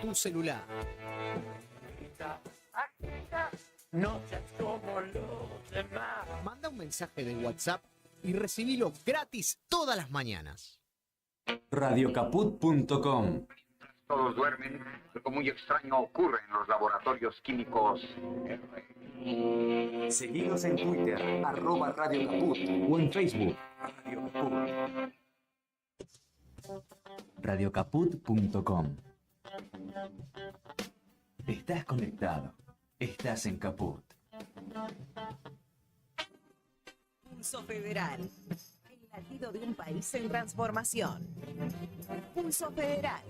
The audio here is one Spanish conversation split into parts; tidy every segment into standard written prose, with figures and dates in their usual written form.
tu celular. No seas como los demás. Manda un mensaje de WhatsApp y recibilo gratis todas las mañanas. Radiocaput.com. Todos duermen, algo muy extraño ocurre en los laboratorios químicos. Seguinos en Twitter, @radiocaput, o en Facebook, Radio Caput. Radiocaput.com. Estás conectado. Estás en Caput. Pulso Federal. El latido de un país en transformación. Pulso Federal.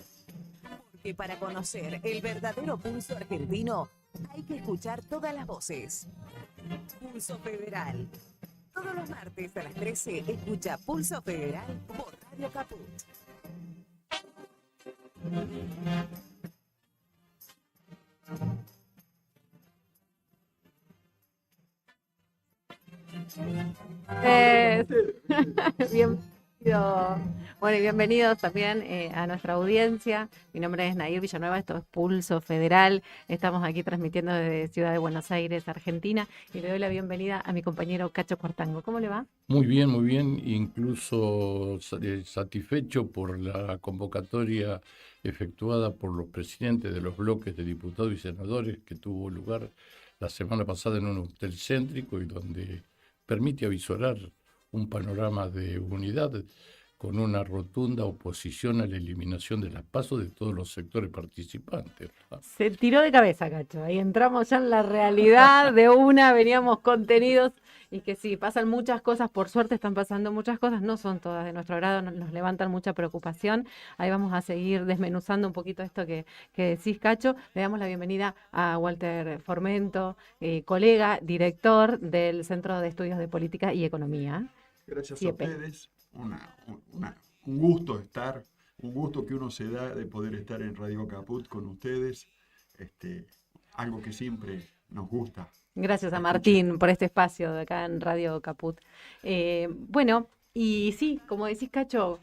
Porque para conocer el verdadero pulso argentino hay que escuchar todas las voces. Pulso Federal. Todos los martes a las 13 escucha Pulso Federal por Radio Caput. Bienvenido. Bueno, y bienvenidos también a nuestra audiencia. Mi nombre es Nair Villanueva, esto es Pulso Federal. Estamos aquí transmitiendo desde Ciudad de Buenos Aires, Argentina, y le doy la bienvenida a mi compañero Cacho Cuartango. ¿Cómo le va? Muy bien, incluso satisfecho por la convocatoria efectuada por los presidentes de los bloques de diputados y senadores que tuvo lugar la semana pasada en un hotel céntrico y donde permite avisorar un panorama de unidad con una rotunda oposición a la eliminación de las PASO de todos los sectores participantes. Se tiró de cabeza, Cacho. Ahí entramos ya en la realidad de una, veníamos contenidos y que sí, pasan muchas cosas, por suerte están pasando muchas cosas, no son todas de nuestro agrado, nos levantan mucha preocupación. Ahí vamos a seguir desmenuzando un poquito esto que decís, Cacho. Le damos la bienvenida a Walter Formento, colega, director del Centro de Estudios de Política y Economía. Gracias CIEPE. a ustedes. Un gusto estar, un gusto que uno se da de poder estar en Radio Caput con ustedes, algo que siempre nos gusta. Gracias a Martín por este espacio de acá en Radio Caput. Bueno, y sí, como decís, Cacho,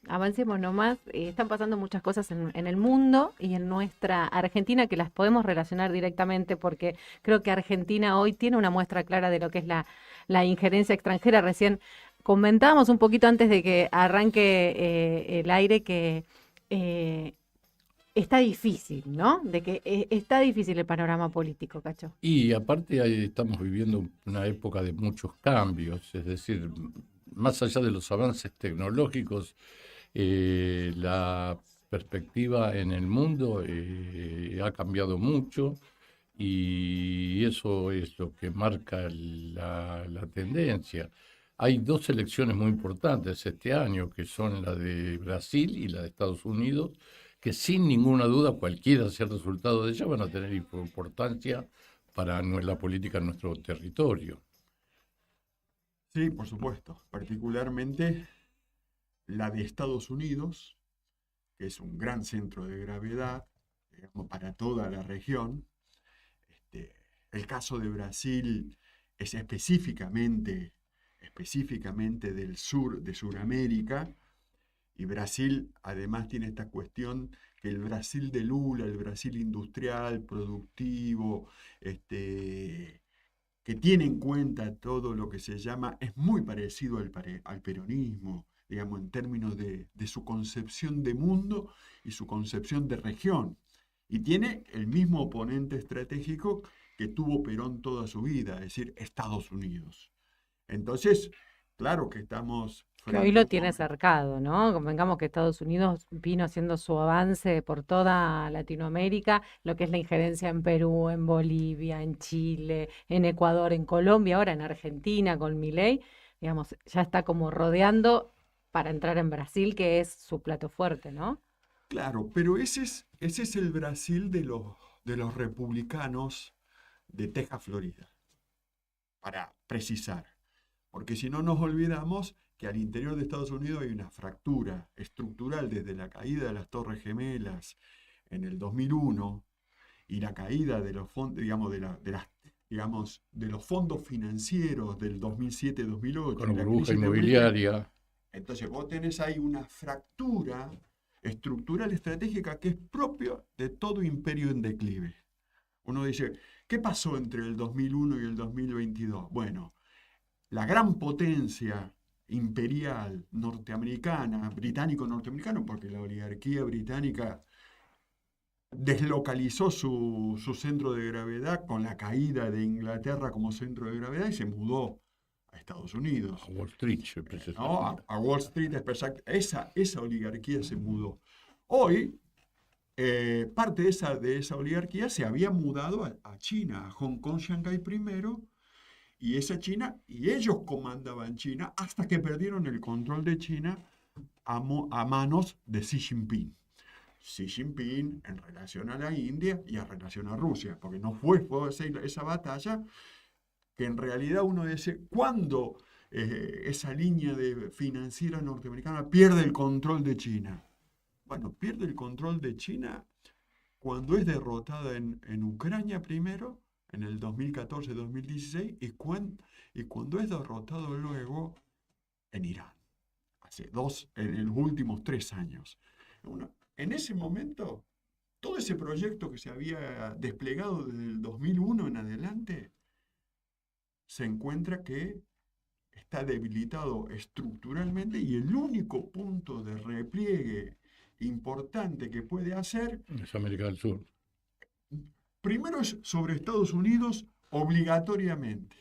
avancemos nomás. Están pasando muchas cosas en el mundo y en nuestra Argentina que las podemos relacionar directamente porque creo que Argentina hoy tiene una muestra clara de lo que es la injerencia extranjera. Recién comentábamos un poquito antes de que arranque el aire que está difícil, ¿no? De que está difícil el panorama político, Cacho. Y aparte ahí estamos viviendo una época de muchos cambios, es decir, más allá de los avances tecnológicos, la perspectiva en el mundo ha cambiado mucho y eso es lo que marca la tendencia. Hay dos elecciones muy importantes este año, que son la de Brasil y la de Estados Unidos, que sin ninguna duda, cualquiera sea el resultado de ellas, van a tener importancia para la política en nuestro territorio. Sí, por supuesto. Particularmente la de Estados Unidos, que es un gran centro de gravedad, digamos, para toda la región. El caso de Brasil es específicamente del sur, de Sudamérica, y Brasil además tiene esta cuestión que el Brasil de Lula, el Brasil industrial, productivo, que tiene en cuenta todo lo que se llama, es muy parecido al peronismo, digamos, en términos de su concepción de mundo y su concepción de región. Y tiene el mismo oponente estratégico que tuvo Perón toda su vida, es decir, Estados Unidos. Entonces, claro que estamos... Que hoy lo tiene cercado, ¿no? Convengamos que Estados Unidos vino haciendo su avance por toda Latinoamérica, lo que es la injerencia en Perú, en Bolivia, en Chile, en Ecuador, en Colombia, ahora en Argentina con Milei, digamos, ya está como rodeando para entrar en Brasil, que es su plato fuerte, ¿no? Claro, pero ese es el Brasil de los republicanos de Texas, Florida, para precisar. Porque si no nos olvidamos que al interior de Estados Unidos hay una fractura estructural desde la caída de las Torres Gemelas en el 2001 y la caída de los fondos, de los fondos financieros del 2007-2008. Con la burbuja inmobiliaria. Entonces vos tenés ahí una fractura estructural estratégica que es propio de todo imperio en declive. Uno dice, ¿qué pasó entre el 2001 y el 2022? Bueno, la gran potencia imperial norteamericana, británico-norteamericana, porque la oligarquía británica deslocalizó su centro de gravedad con la caída de Inglaterra como centro de gravedad y se mudó a Estados Unidos. A Wall Street, precisamente. ¿No? A Wall Street, esa oligarquía se mudó. Hoy, parte de esa oligarquía se había mudado a China, a Hong Kong, Shanghái primero, y esa China, y ellos comandaban China hasta que perdieron el control de China a manos de Xi Jinping. Xi Jinping en relación a la India y en relación a Rusia, porque no fue esa batalla que en realidad uno dice, ¿cuándo esa línea financiera norteamericana pierde el control de China? Bueno, pierde el control de China cuando es derrotada en Ucrania primero, en el 2014-2016, y cuando es derrotado luego en Irán, en los últimos 3 años. En ese momento, todo ese proyecto que se había desplegado desde el 2001 en adelante, se encuentra que está debilitado estructuralmente y el único punto de repliegue importante que puede hacer Es América del Sur. primero es sobre Estados Unidos obligatoriamente.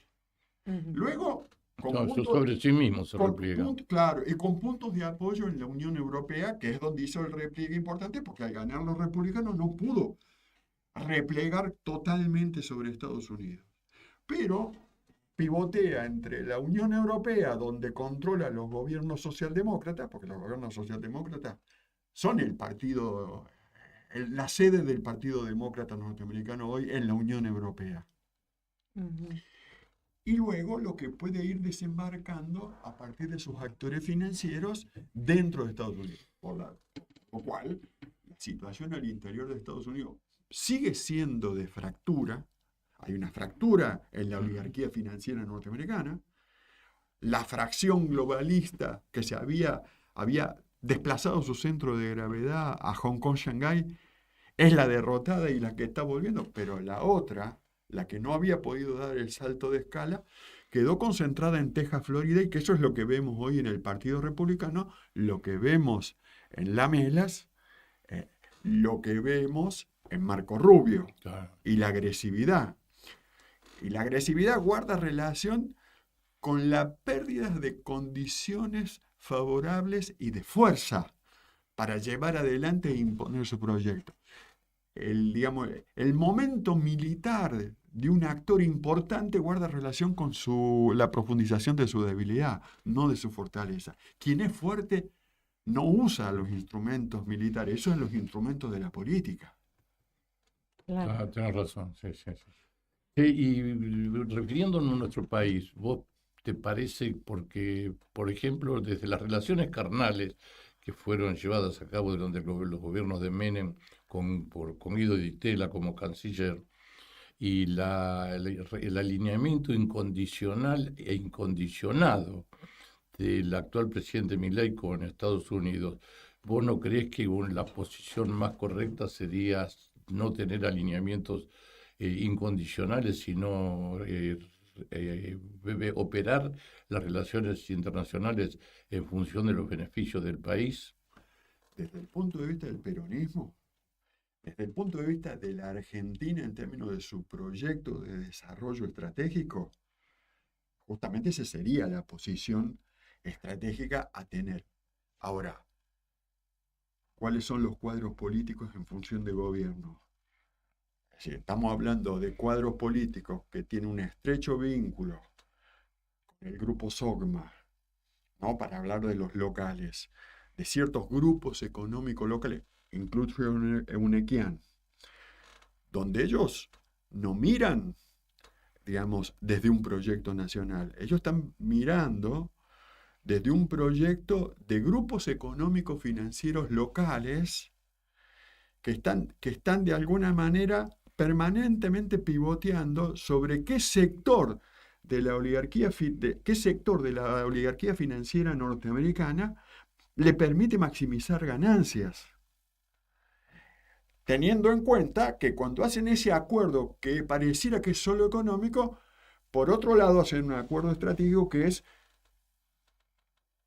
Luego, Eso sobre sí mismo se repliega. claro, y con puntos de apoyo en la Unión Europea, que es donde hizo el repliegue importante, porque al ganar los republicanos no pudo replegar totalmente sobre Estados Unidos. Pero pivotea entre la Unión Europea, donde controla los gobiernos socialdemócratas, porque los gobiernos socialdemócratas son la sede del Partido Demócrata Norteamericano hoy en la Unión Europea. Y luego lo que puede ir desembarcando a partir de sus actores financieros dentro de Estados Unidos. Por lo cual, la situación al interior de Estados Unidos sigue siendo de fractura. Hay una fractura en la oligarquía financiera norteamericana. La fracción globalista que se había desplazado su centro de gravedad a Hong Kong, Shanghái, es la derrotada y la que está volviendo, pero la otra, la que no había podido dar el salto de escala, quedó concentrada en Texas, Florida, y que eso es lo que vemos hoy en el Partido Republicano, lo que vemos en Lamelas, lo que vemos en Marco Rubio, Claro. y la agresividad. Y la agresividad guarda relación con la pérdida de condiciones favorables y de fuerza para llevar adelante e imponer su proyecto. El momento militar de un actor importante guarda relación con la profundización de su debilidad, no de su fortaleza. Quien es fuerte no usa los instrumentos militares, esos son los instrumentos de la política. Claro. Tienes razón, sí. Y refiriéndonos a nuestro país, ¿vos te parece, porque, por ejemplo, desde las relaciones carnales que fueron llevadas a cabo durante los gobiernos de Menem con Guido Di Tella como canciller, y el alineamiento incondicional e incondicionado del actual presidente Milei con Estados Unidos, ¿vos no creés que la posición más correcta sería no tener alineamientos incondicionales, sino operar las relaciones internacionales en función de los beneficios del país? Desde el punto de vista del peronismo, desde el punto de vista de la Argentina en términos de su proyecto de desarrollo estratégico, justamente esa sería la posición estratégica a tener. Ahora, ¿cuáles son los cuadros políticos en función de gobierno? Es decir, estamos hablando de cuadros políticos que tienen un estrecho vínculo con el grupo SOGMA, ¿no? Para hablar de los locales, de ciertos grupos económicos locales, incluso Eunequian, donde ellos no miran, digamos, desde un proyecto nacional. Ellos están mirando desde un proyecto de grupos económicos financieros locales que están de alguna manera permanentemente pivoteando sobre qué sector de la oligarquía financiera norteamericana le permite maximizar ganancias. teniendo en cuenta que cuando hacen ese acuerdo que pareciera que es solo económico, por otro lado hacen un acuerdo estratégico que es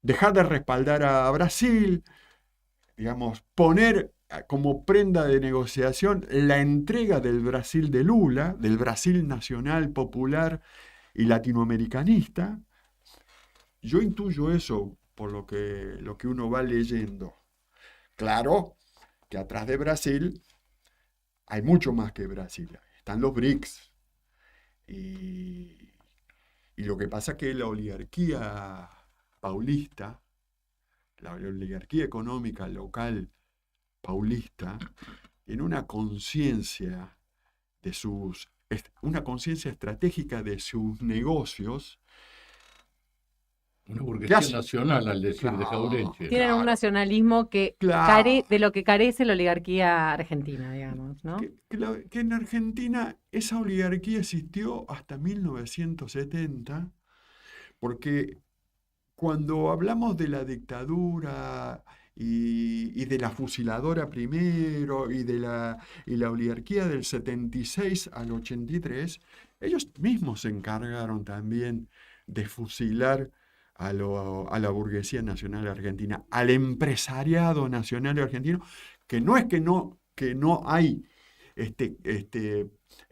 dejar de respaldar a Brasil, digamos, poner como prenda de negociación la entrega del Brasil de Lula, del Brasil nacional, popular y latinoamericanista. Yo intuyo eso por lo que uno va leyendo. Claro que atrás de Brasil hay mucho más que Brasil. Están los BRICS. Y lo que pasa es que la oligarquía paulista, la oligarquía económica local paulista, tiene una conciencia una conciencia estratégica de sus negocios. Una burguesía nacional, al decir de Claro. Jauretche. Tienen un nacionalismo que Claro. de lo que carece la oligarquía argentina, digamos, ¿no? Que en Argentina esa oligarquía existió hasta 1970, porque cuando hablamos de la dictadura y de la fusiladora primero y la oligarquía del 76 al 83, ellos mismos se encargaron también de fusilar a la burguesía nacional argentina, al empresariado nacional argentino, que no es que no hay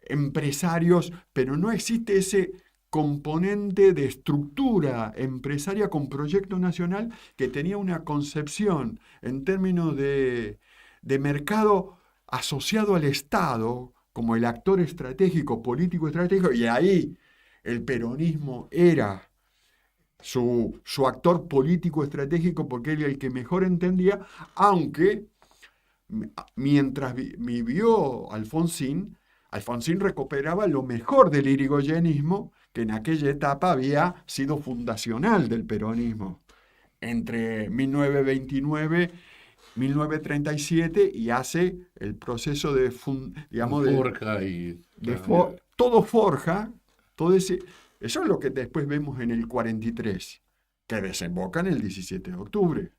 empresarios, pero no existe ese componente de estructura empresaria con proyecto nacional que tenía una concepción en términos de mercado asociado al Estado como el actor estratégico, político estratégico, y ahí el peronismo era su actor político estratégico porque era el que mejor entendía, aunque mientras vivió Alfonsín recuperaba lo mejor del irigoyenismo, que en aquella etapa había sido fundacional del peronismo, entre 1929 y 1937, y hace el proceso de, Forja y... todo forja, eso es lo que después vemos en el 43, que desemboca en el 17 de octubre.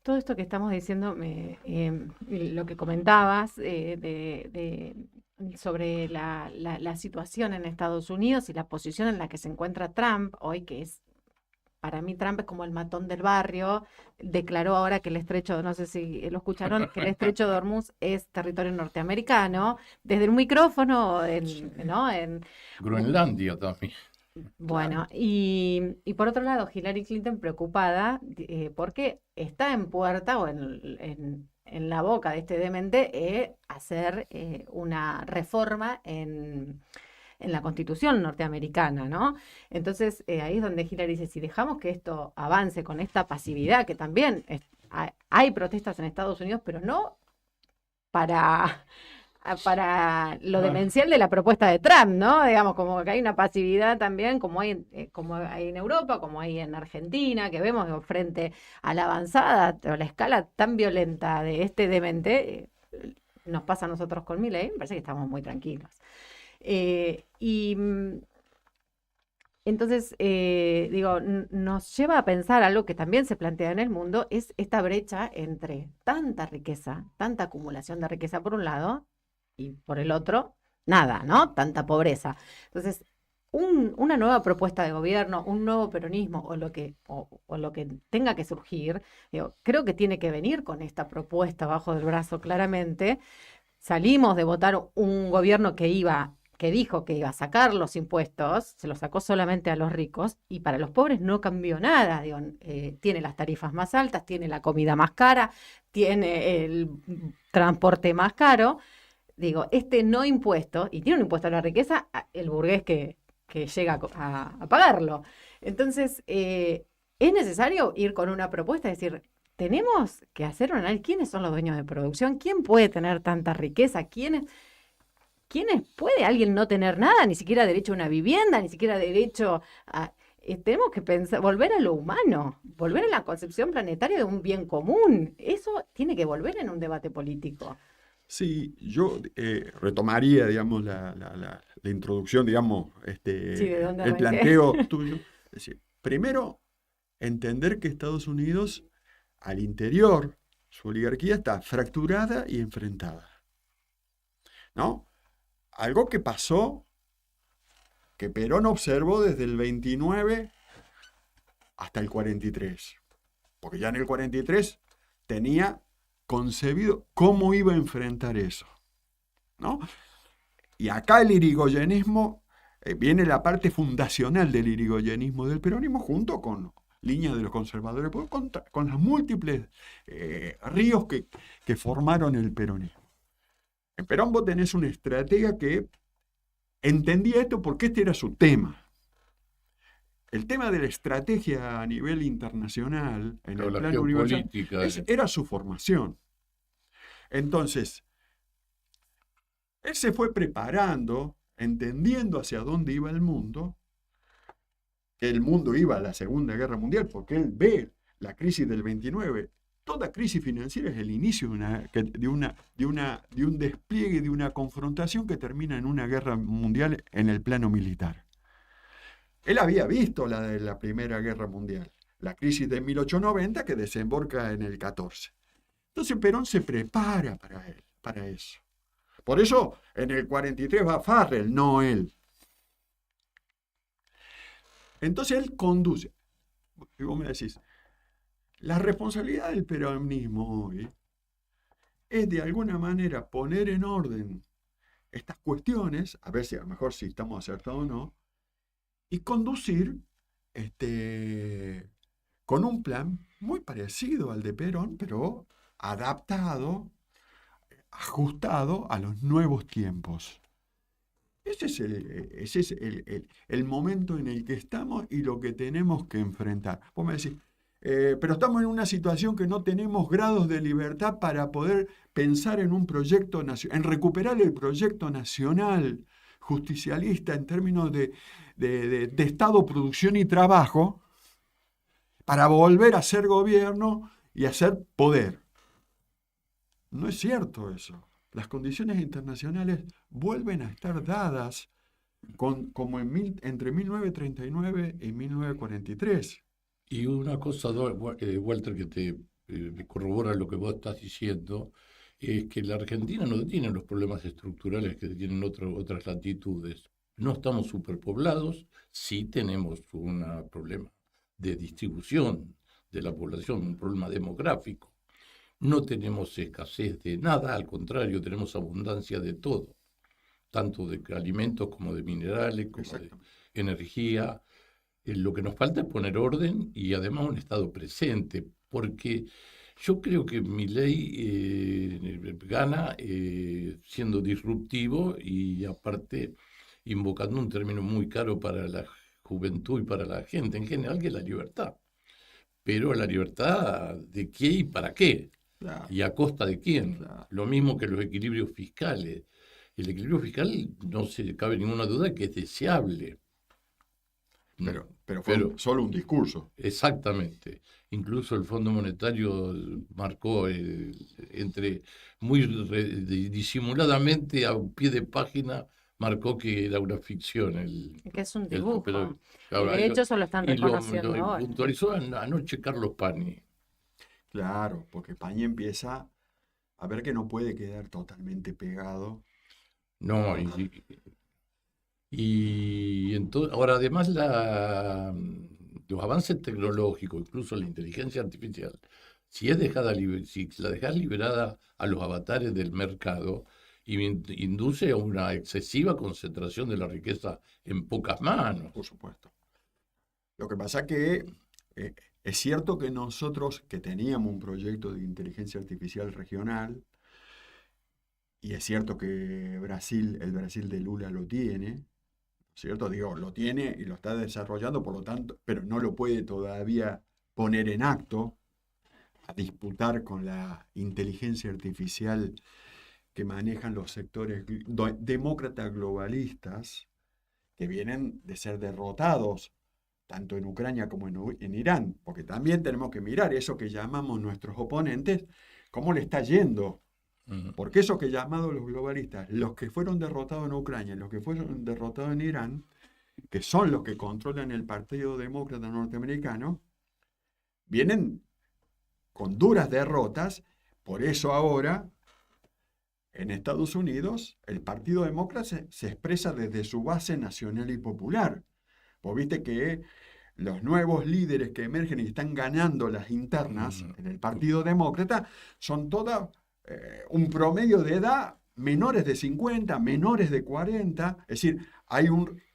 Todo esto que estamos diciendo, lo que comentabas sobre la situación en Estados Unidos y la posición en la que se encuentra Trump hoy, que es, para mí Trump es como el matón del barrio, declaró ahora que el estrecho, no sé si lo escucharon, que el estrecho de Hormuz es territorio norteamericano, desde el micrófono, ¿no? En Groenlandia también. Bueno, y por otro lado, Hillary Clinton preocupada porque está en puerta o en la boca de este demente hacer una reforma en la Constitución norteamericana, ¿no? Entonces, ahí es donde Hillary dice, si dejamos que esto avance con esta pasividad, que también hay protestas en Estados Unidos, pero no para lo demencial de la propuesta de Trump, ¿no? Digamos, como que hay una pasividad también, como hay en Europa, como hay en Argentina, que vemos frente a la avanzada o la escala tan violenta de este demente, nos pasa a nosotros con Milei, me parece que estamos muy tranquilos. Entonces, digo, nos lleva a pensar algo que también se plantea en el mundo, es esta brecha entre tanta riqueza, tanta acumulación de riqueza por un lado, y por el otro, nada, ¿no? Tanta pobreza. Entonces, una nueva propuesta de gobierno, un nuevo peronismo o lo que tenga que surgir, digo, creo que tiene que venir con esta propuesta bajo del brazo claramente. Salimos de votar un gobierno que dijo que iba a sacar los impuestos, se los sacó solamente a los ricos, y para los pobres no cambió nada. Digo, tiene las tarifas más altas, tiene la comida más cara, tiene el transporte más caro. Digo, no impuesto, y tiene un impuesto a la riqueza, el burgués que llega a pagarlo. Entonces, es necesario ir con una propuesta, es decir, tenemos que hacer un análisis, ¿quiénes son los dueños de producción? ¿Quién puede tener tanta riqueza? ¿Quiénes puede alguien no tener nada? Ni siquiera derecho a una vivienda, ni siquiera derecho a... tenemos que pensar, volver a lo humano, volver a la concepción planetaria de un bien común. Eso tiene que volver en un debate político. Sí, yo retomaría, digamos, la introducción, digamos, ¿de dónde el arranqué? planteo tuyo. Es decir, primero, entender que Estados Unidos, al interior Su oligarquía está fracturada y enfrentada, ¿no? Algo que pasó, que Perón observó desde el 29 hasta el 43. Porque ya en el 43 tenía concebido cómo iba a enfrentar eso, ¿no? Y acá el irigoyenismo, viene la parte fundacional del irigoyenismo del peronismo, junto con líneas de los conservadores, con los múltiples ríos que formaron el peronismo. En Perón vos tenés una estratega que entendía esto porque este era su tema. El tema de la estrategia a nivel internacional, en el plano universal, era su formación. Entonces, él se fue preparando, entendiendo hacia dónde iba el mundo, que el mundo iba a la Segunda Guerra Mundial, porque él ve la crisis del 29. Toda crisis financiera es el inicio de un despliegue, de una confrontación que termina en una guerra mundial en el plano militar. Él había visto la de la Primera Guerra Mundial, la crisis de 1890 que desemboca en el 14. Entonces Perón se prepara para eso. Por eso en el 43 va Farrell, no él. Entonces él conduce. Y vos me decís, la responsabilidad del peronismo hoy es de alguna manera poner en orden estas cuestiones, a ver si a lo mejor si estamos acertados o no, y conducir con un plan muy parecido al de Perón, pero adaptado, ajustado a los nuevos tiempos. Ese es el momento en el que estamos y lo que tenemos que enfrentar. Vos me decís, pero estamos en una situación que no tenemos grados de libertad para poder pensar en un proyecto nacional, en recuperar el proyecto nacional justicialista en términos de Estado, producción y trabajo, para volver a ser gobierno y a ser poder. No es cierto eso. Las condiciones internacionales vuelven a estar dadas como entre 1939 y 1943. Y una cosa, Walter, que te corrobora lo que vos estás diciendo, es que la Argentina no tiene los problemas estructurales que tienen otras latitudes. No estamos superpoblados, sí tenemos un problema de distribución de la población, un problema demográfico. No tenemos escasez de nada, al contrario, tenemos abundancia de todo, tanto de alimentos como de minerales, como de energía. Lo que nos falta es poner orden y además un Estado presente, porque yo creo que Milei gana siendo disruptivo y aparte invocando un término muy caro para la juventud y para la gente en general, que es la libertad. Pero la libertad ¿de qué y para qué? Claro. ¿Y a costa de quién? Claro. Lo mismo que los equilibrios fiscales. El equilibrio fiscal no se cabe ninguna duda que es deseable. Pero fue solo un discurso. Exactamente. Incluso el Fondo Monetario marcó entre muy disimuladamente a un pie de página marcó que era una ficción. Que es un dibujo. De hecho, eso lo están reconociendo lo puntualizó anoche Carlos Pani. Claro, porque Pani empieza a ver que no puede quedar totalmente pegado. No, y entonces, ahora además los avances tecnológicos, incluso la inteligencia artificial, si la dejas liberada a los avatares del mercado, induce a una excesiva concentración de la riqueza en pocas manos. Por supuesto. Lo que pasa que es cierto que nosotros que teníamos un proyecto de inteligencia artificial regional, y es cierto que el Brasil de Lula lo tiene, ¿cierto? Lo tiene y lo está desarrollando, por lo tanto, pero no lo puede todavía poner en acto, a disputar con la inteligencia artificial que manejan los sectores demócratas globalistas, que vienen de ser derrotados, tanto en Ucrania como en Irán, porque también tenemos que mirar eso que llamamos nuestros oponentes, cómo le está yendo. Porque eso que llamado los globalistas, los que fueron derrotados en Ucrania, los que fueron derrotados en Irán, que son los que controlan el Partido Demócrata norteamericano, vienen con duras derrotas Por eso ahora, en Estados Unidos, el Partido Demócrata se expresa desde su base nacional y popular. Vos viste que los nuevos líderes que emergen y están ganando las internas en el Partido Demócrata son todas un promedio de edad menores de 50, menores de 40. Es decir, hay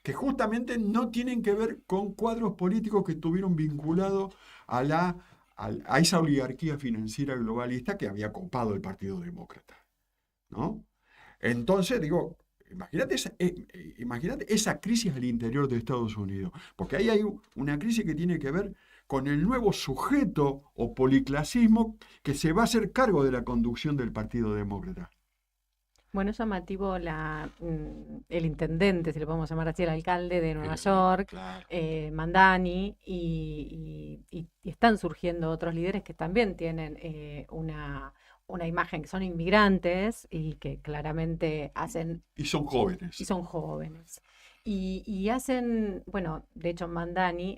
que justamente no tienen que ver con cuadros políticos que estuvieron vinculados a esa oligarquía financiera globalista que había copado el Partido Demócrata, ¿no? Entonces, digo, imagínate esa crisis al interior de Estados Unidos, porque ahí hay una crisis que tiene que ver con el nuevo sujeto o policlasismo que se va a hacer cargo de la conducción del Partido Demócrata. Bueno, es llamativo el intendente, si le podemos llamar así, el alcalde de Nueva York, Claro. Mandani, y están surgiendo otros líderes que también tienen una imagen, que son inmigrantes y que claramente hacen... Y son jóvenes. Y son jóvenes. Y hacen, bueno, de hecho Mandani,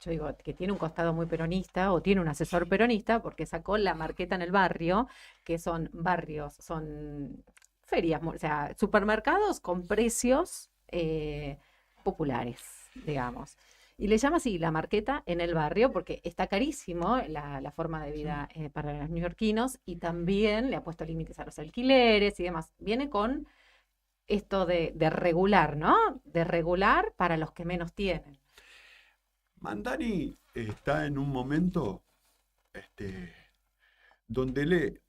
yo digo que tiene un costado muy peronista o tiene un asesor peronista porque sacó la Marqueta en el barrio, que son barrios, son ferias, o sea, supermercados con precios populares, digamos. Y le llama así la Marqueta en el barrio porque está carísimo la forma de vida para los neoyorquinos y también le ha puesto límites a los alquileres y demás. Viene con esto de regular, ¿no? De regular para los que menos tienen. Mandani está en un momento donde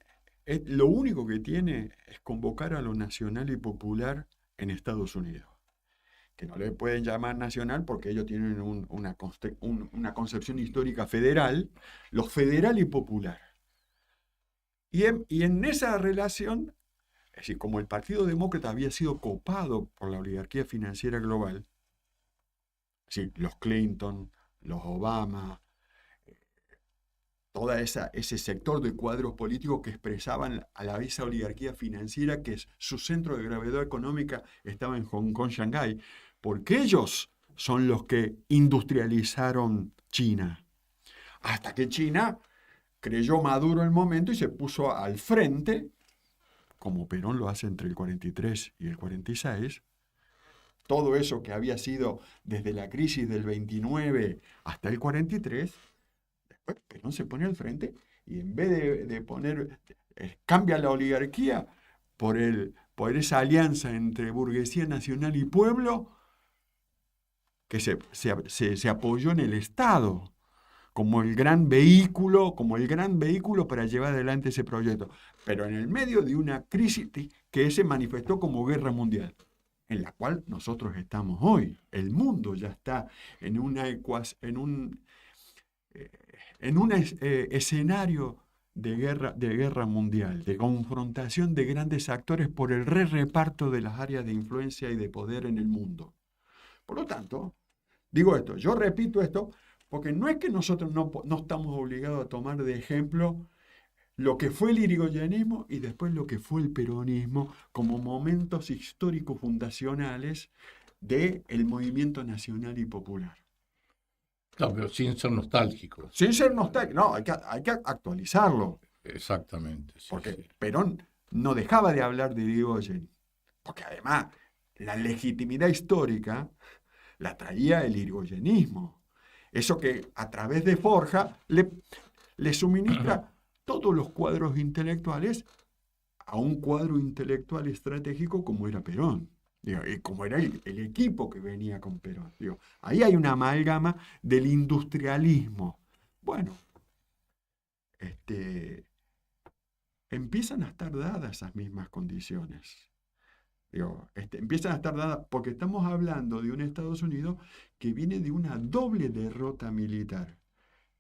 lo único que tiene es convocar a lo nacional y popular en Estados Unidos. Que no le pueden llamar nacional porque ellos tienen una concepción histórica federal, lo federal y popular. Y en esa relación, es decir, como el Partido Demócrata había sido copado por la oligarquía financiera global, es decir, los Clinton, los Obama, todo ese sector de cuadros políticos que expresaban a la vez esa oligarquía financiera que su centro de gravedad económica estaba en Hong Kong, Shanghái, porque ellos son los que industrializaron China. Hasta que China creyó maduro el momento y se puso al frente, como Perón lo hace entre el 43 y el 46, todo eso que había sido desde la crisis del 29 hasta el 43, después Perón se pone al frente y en vez de poner, cambia la oligarquía por esa alianza entre burguesía nacional y pueblo que se apoyó en el Estado como el gran vehículo para llevar adelante ese proyecto, pero en el medio de una crisis que se manifestó como guerra mundial, en la cual nosotros estamos hoy. El mundo ya está en un escenario de guerra mundial, de confrontación de grandes actores por el reparto de las áreas de influencia y de poder en el mundo. Por lo tanto, digo esto, yo repito esto, porque no es que nosotros no estamos obligados a tomar de ejemplo lo que fue el irigoyenismo y después lo que fue el peronismo como momentos históricos fundacionales del movimiento nacional y popular. Claro, pero sin ser nostálgicos. Sin ser nostálgico, no, hay que actualizarlo. Exactamente. Sí, Porque sí. Perón no dejaba de hablar de Irigoyen, porque además la legitimidad histórica la traía el irigoyenismo. Eso que a través de Forja le suministra todos los cuadros intelectuales a un cuadro intelectual estratégico como era Perón. Digo, y como era el equipo que venía con Perón. Digo, ahí hay una amalgama del industrialismo. Bueno, empiezan a estar dadas esas mismas condiciones. Digo, empiezan a estar dadas porque estamos hablando de un Estados Unidos que viene de una doble derrota militar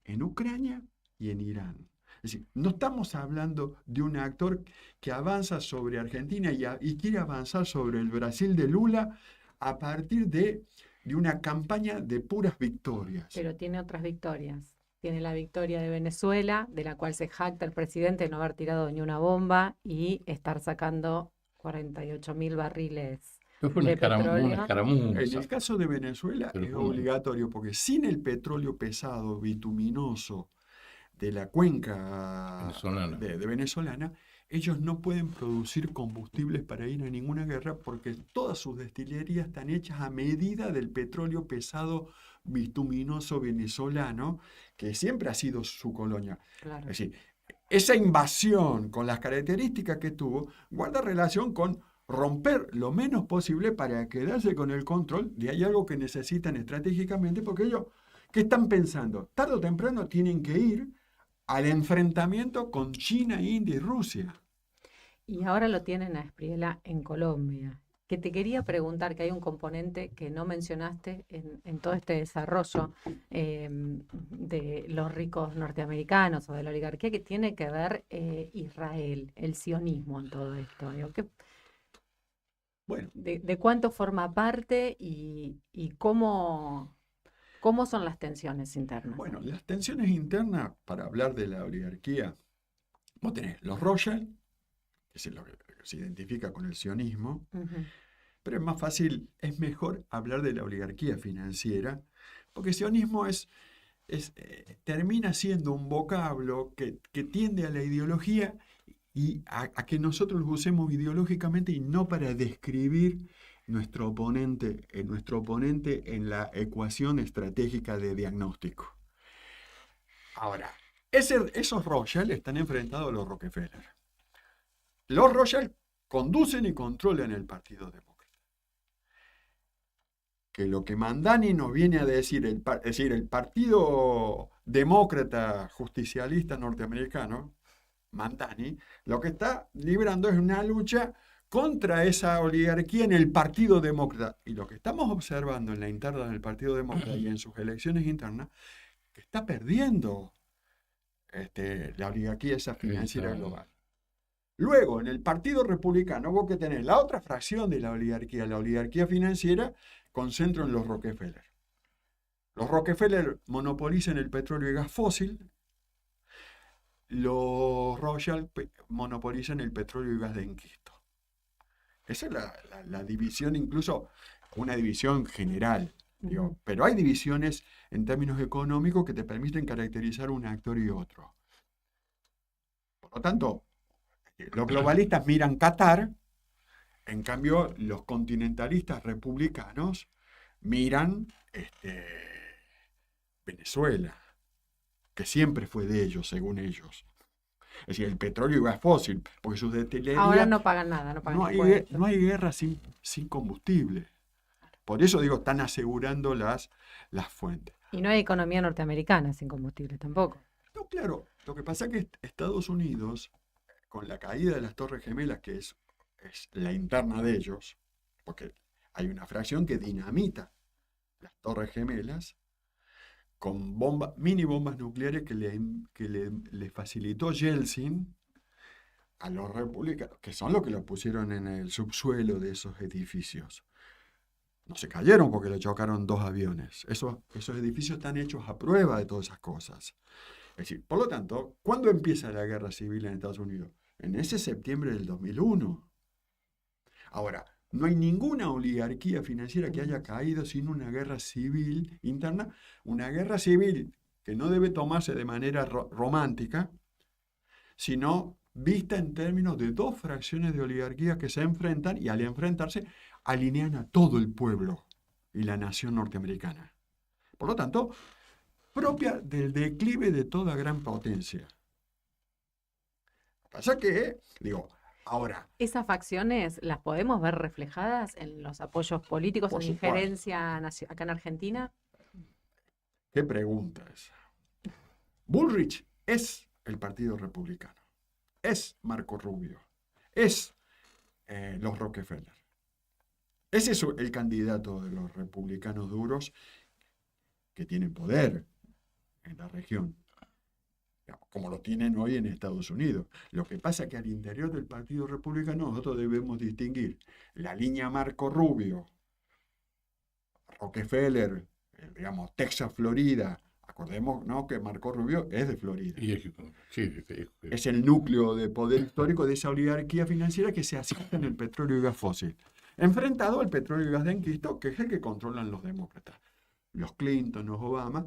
en Ucrania y en Irán. Es decir, no estamos hablando de un actor que avanza sobre Argentina y quiere avanzar sobre el Brasil de Lula a partir de una campaña de puras victorias. Pero tiene otras victorias. Tiene la victoria de Venezuela, de la cual se jacta el presidente de no haber tirado ni una bomba y estar sacando 48.000 barriles Fue una de escaramuza. petróleo. En el caso de Venezuela Pero es ¿cómo? obligatorio porque sin el petróleo pesado, bituminoso, de la cuenca Venezolana. de venezolana, ellos no pueden producir combustibles para ir a ninguna guerra porque todas sus destilerías están hechas a medida del petróleo pesado bituminoso venezolano, que siempre ha sido su colonia. Claro. Es decir, esa invasión con las características que tuvo guarda relación con romper lo menos posible para quedarse con el control de hay algo que necesitan estratégicamente, porque ellos, ¿qué están pensando? Tarde o temprano tienen que ir al enfrentamiento con China, India y Rusia. Y ahora lo tienen a Espriella en Colombia. Que te quería preguntar, que hay un componente que no mencionaste en todo este desarrollo de los ricos norteamericanos o de la oligarquía, que tiene que ver Israel, el sionismo en todo esto. Digo, Bueno, de cuánto forma parte y cómo son las tensiones internas. bueno, las tensiones internas, para hablar de la oligarquía, vos tenés los Rothschild, que es lo que se identifica con el sionismo, Ujú. pero es más fácil, es mejor hablar de la oligarquía financiera, porque sionismo termina siendo un vocablo que tiende a la ideología y a que nosotros lo usemos ideológicamente y no para describir nuestro oponente en la ecuación estratégica de diagnóstico. Ahora, esos Rothschild están enfrentados a los Rockefeller. Los Rothschild conducen y controlan el Partido Demócrata. Que lo que Mandani nos viene a decir, es decir, el Partido Demócrata Justicialista Norteamericano, Mandani, lo que está librando es una lucha contra esa oligarquía en el Partido Demócrata. Y lo que estamos observando en la interna del Partido Demócrata y en sus elecciones internas, que está perdiendo la oligarquía esa financiera global. Luego, en el Partido Republicano, vos que tenés la otra fracción de la oligarquía financiera, concentra en los Rockefeller. Los Rockefeller monopolizan el petróleo y gas fósil. Los Rothschild monopolizan el petróleo y gas de enquisto. Esa es la división, incluso una división general. Digo, pero hay divisiones en términos económicos que te permiten caracterizar un actor y otro. Por lo tanto, los globalistas miran Qatar, en cambio los continentalistas republicanos miran Venezuela, que siempre fue de ellos, según ellos. Es decir, el petróleo y gas fósil, porque sus destilerías... Ahora no pagan nada, no pagan impuestos. no hay guerra sin combustible. Por eso digo, están asegurando las fuentes. Y no hay economía norteamericana sin combustible tampoco. No, claro, lo que pasa es que Estados Unidos, con la caída de las Torres Gemelas, que es la interna de ellos, porque hay una fracción que dinamita las Torres Gemelas con mini bombas nucleares que le facilitó Yeltsin a los republicanos, que son los que lo pusieron en el subsuelo de esos edificios. No se cayeron porque le chocaron 2 aviones. Esos edificios están hechos a prueba de todas esas cosas. Es decir, por lo tanto, ¿cuándo empieza la guerra civil en Estados Unidos? En ese septiembre del 2001. Ahora, no hay ninguna oligarquía financiera que haya caído sin una guerra civil interna, una guerra civil que no debe tomarse de manera romántica, sino vista en términos de 2 fracciones de oligarquía que se enfrentan y al enfrentarse alinean a todo el pueblo y la nación norteamericana. Por lo tanto, propia del declive de toda gran potencia. Lo que pasa que, ahora... ¿Esas facciones las podemos ver reflejadas en los apoyos políticos, Por en supuesto. injerencia acá en Argentina? ¿Qué pregunta esa? Bullrich es el Partido Republicano, es Marco Rubio, es los Rockefeller. Ese es el candidato de los republicanos duros que tienen poder en la región, como lo tienen hoy en Estados Unidos. Lo que pasa es que al interior del Partido Republicano nosotros debemos distinguir la línea Marco Rubio, Rockefeller, Texas, Florida. Acordemos, ¿no?, que Marco Rubio es de Florida. Es el núcleo de poder histórico de esa oligarquía financiera que se asienta en el petróleo y gas fósil, enfrentado al petróleo y gas de enquisto, que es el que controlan los demócratas, los Clinton, los Obama,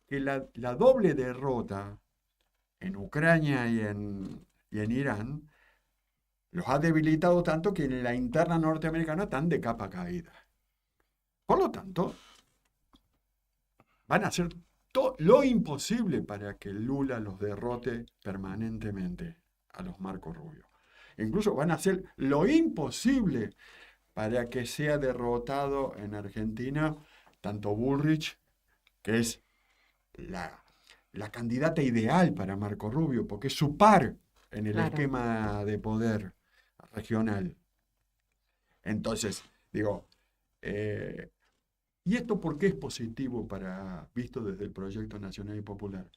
que la doble derrota en Ucrania y en Irán, los ha debilitado tanto que en la interna norteamericana están de capa caída. Por lo tanto, van a hacer lo imposible para que Lula los derrote permanentemente a los Marco Rubio. Incluso van a hacer lo imposible para que sea derrotado en Argentina tanto Bullrich, que es la candidata ideal para Marco Rubio, porque es su par en el Claro. esquema de poder regional. Entonces, digo, ¿y esto por qué es positivo visto desde el proyecto nacional y popular?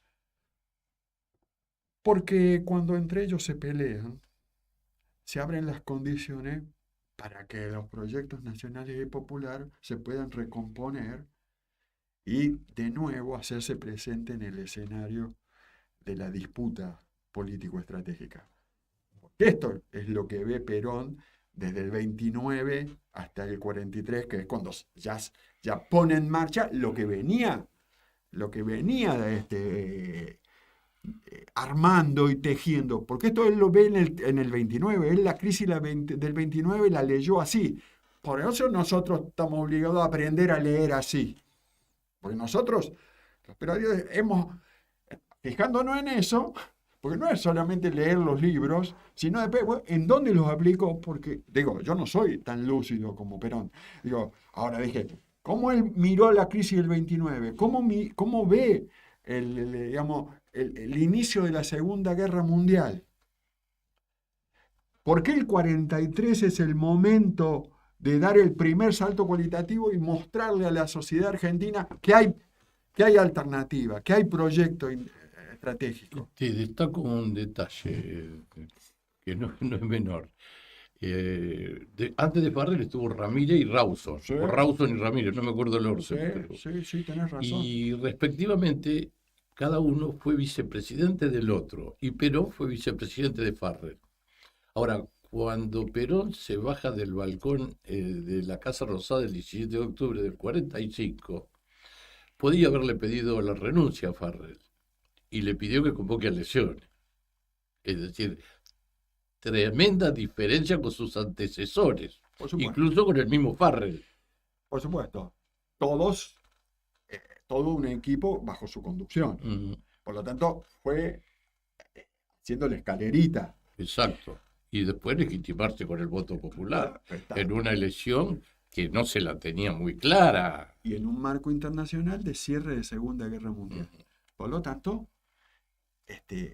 Porque cuando entre ellos se pelean, se abren las condiciones para que los proyectos nacionales y popular se puedan recomponer y de nuevo hacerse presente en el escenario de la disputa político-estratégica. Esto es lo que ve Perón desde el 29 hasta el 43, que es cuando ya pone en marcha lo que venía armando y tejiendo, porque esto él lo ve en el 29, él la crisis del 29 la leyó así. Por eso nosotros estamos obligados a aprender a leer así. Porque nosotros, los periodistas, fijándonos en eso, porque no es solamente leer los libros, sino después, bueno, ¿en dónde los aplico? Porque, digo, yo no soy tan lúcido como Perón. Digo, ahora dije, ¿cómo él miró la crisis del 29? ¿Cómo ve el inicio de la Segunda Guerra Mundial? ¿Por qué el 43 es el momento de dar el primer salto cualitativo y mostrarle a la sociedad argentina que hay alternativa, que hay proyecto estratégico? Te destaco un detalle que no es menor. Antes de Farrell estuvo Ramírez y Rawson, Sí. o Rawson y Ramírez, no me acuerdo el orden. pero- Sí, tenés razón. Y respectivamente, cada uno fue vicepresidente del otro, y Perón fue vicepresidente de Farrell. Ahora, cuando Perón se baja del balcón de la Casa Rosada el 17 de octubre del 45, podía haberle pedido la renuncia a Farrell, y le pidió que convoque a elecciones. Es decir, tremenda diferencia con sus antecesores, Por supuesto. incluso con el mismo Farrell. Por supuesto. Todo un equipo bajo su conducción. Mm, Por lo tanto, fue haciendo la escalerita. exacto. Y después legitimarse con el voto popular Está- en una elección que no se la tenía muy clara. Y en un marco internacional de cierre de Segunda Guerra Mundial. Por lo tanto,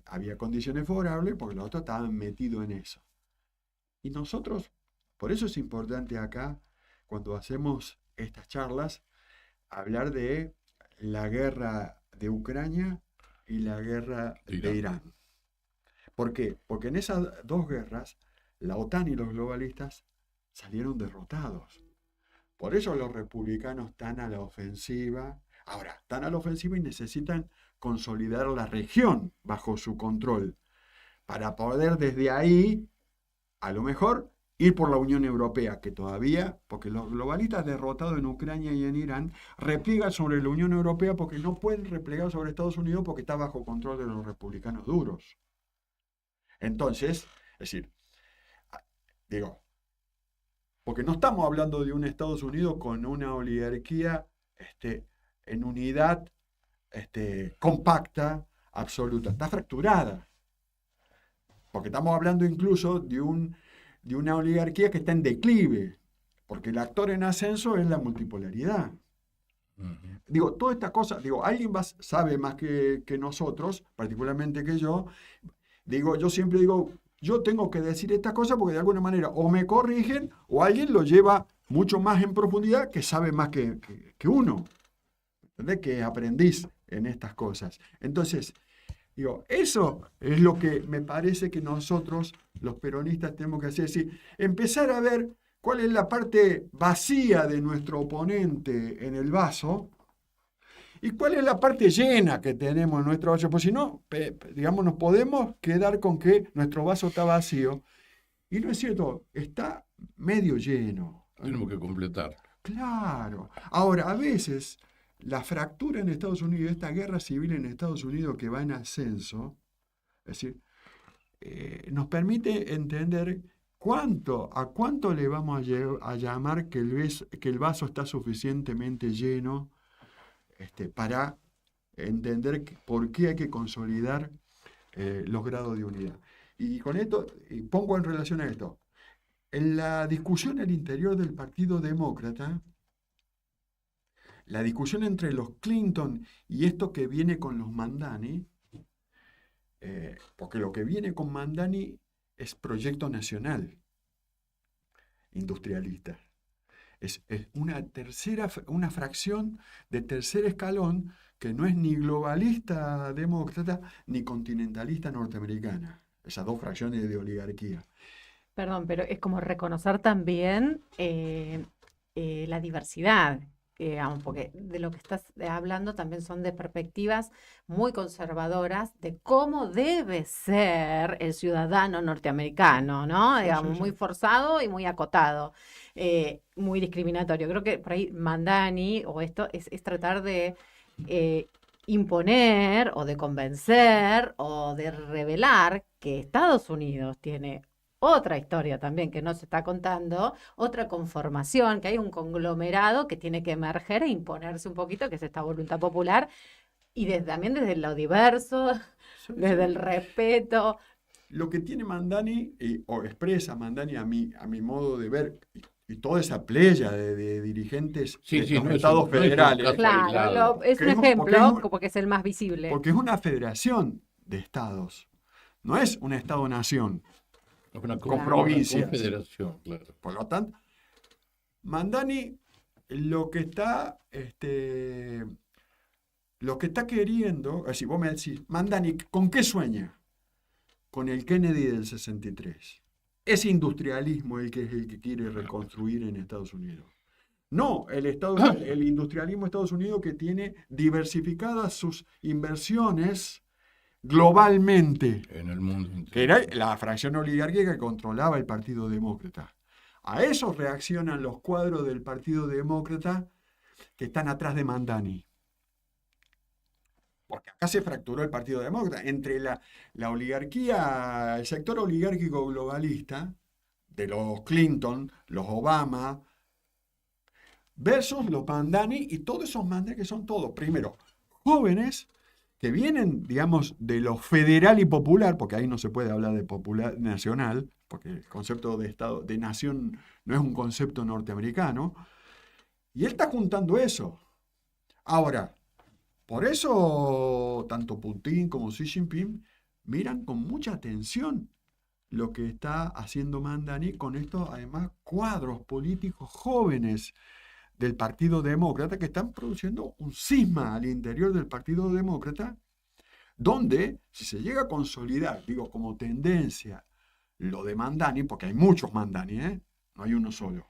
había condiciones favorables porque los otros estaban metidos en eso. Y nosotros, por eso es importante acá, cuando hacemos estas charlas, hablar de la guerra de Ucrania y la guerra de Irán. ¿Por qué? Porque en esas dos guerras, la OTAN y los globalistas salieron derrotados. Por eso los republicanos están a la ofensiva. Ahora, están a la ofensiva y necesitan consolidar la región bajo su control para poder desde ahí, a lo mejor, ir por la Unión Europea, que todavía, porque los globalistas derrotados en Ucrania y en Irán, repliegan sobre la Unión Europea porque no pueden replegar sobre Estados Unidos porque está bajo control de los republicanos duros. Entonces, es decir, digo, porque no estamos hablando de un Estados Unidos con una oligarquía en unidad compacta, absoluta. Está fracturada. Porque estamos hablando incluso de una oligarquía que está en declive. Porque el actor en ascenso es la multipolaridad. Ujú. Digo, toda esta cosa, alguien sabe más que nosotros, particularmente que yo. Yo siempre digo, yo tengo que decir estas cosas porque de alguna manera o me corrigen o alguien lo lleva mucho más en profundidad que sabe más que uno. ¿Entendés? Que aprendiz en estas cosas. Entonces, eso es lo que me parece que nosotros, los peronistas, tenemos que hacer. Es decir, empezar a ver cuál es la parte vacía de nuestro oponente en el vaso y cuál es la parte llena que tenemos en nuestro vaso. Pues si no, nos podemos quedar con que nuestro vaso está vacío. Y no es cierto, está medio lleno. Tenemos que completar. Claro. Ahora, a veces, la fractura en Estados Unidos, esta guerra civil en Estados Unidos que va en ascenso, Es decir, nos permite entender a cuánto le vamos a llamar que el vaso está suficientemente lleno para entender por qué hay que consolidar los grados de unidad. Y con esto, pongo en relación a esto, en la discusión al interior del Partido Demócrata, la discusión entre los Clinton y esto que viene con los Mandani, porque lo que viene con Mandani es proyecto nacional industrialista. Es una fracción de tercer escalón que no es ni globalista demócrata ni continentalista norteamericana. Esas dos fracciones de oligarquía. Perdón, pero es como reconocer también la diversidad, digamos, porque de lo que estás hablando también son de perspectivas muy conservadoras de cómo debe ser el ciudadano norteamericano, ¿no? Digamos, muy forzado y muy acotado, muy discriminatorio. Creo que por ahí Mandani o esto es tratar de imponer o de convencer o de revelar que Estados Unidos tiene otra historia también que no se está contando, otra conformación, que hay un conglomerado que tiene que emerger e imponerse un poquito, que es esta voluntad popular, y también desde lo diverso, desde el respeto. Lo que tiene Mandani, o expresa Mandani a mi modo de ver, y toda esa playa de dirigentes de los estados federales. Claro, es un ejemplo, porque es el más visible. Porque es una federación de estados, no es un estado-nación. Con provincias. Una confederación, claro. Por lo tanto, Mandani lo que está queriendo, es decir, vos me decís, Mandani, ¿con qué sueña? Con el Kennedy del 63. Es industrialismo el que quiere reconstruir en Estados Unidos. No, el industrialismo de Estados Unidos que tiene diversificadas sus inversiones globalmente, en el mundo entero. Que era la fracción oligárquica que controlaba el Partido Demócrata. A eso reaccionan los cuadros del Partido Demócrata que están atrás de Mandani. Porque acá se fracturó el Partido Demócrata entre la oligarquía, el sector oligárquico globalista de los Clinton, los Obama, versus los Mandani y todos esos Mandani que son todos, primero, jóvenes que vienen, digamos, de lo federal y popular, porque ahí no se puede hablar de popular nacional, porque el concepto de Estado, de nación, no es un concepto norteamericano, y él está juntando eso. Ahora, por eso tanto Putin como Xi Jinping miran con mucha atención lo que está haciendo Mandani con estos, además, cuadros políticos jóvenes del Partido Demócrata que están produciendo un cisma al interior del Partido Demócrata, donde, si se llega a consolidar, digo, como tendencia, lo de Mandani, porque hay muchos Mandani, no hay uno solo,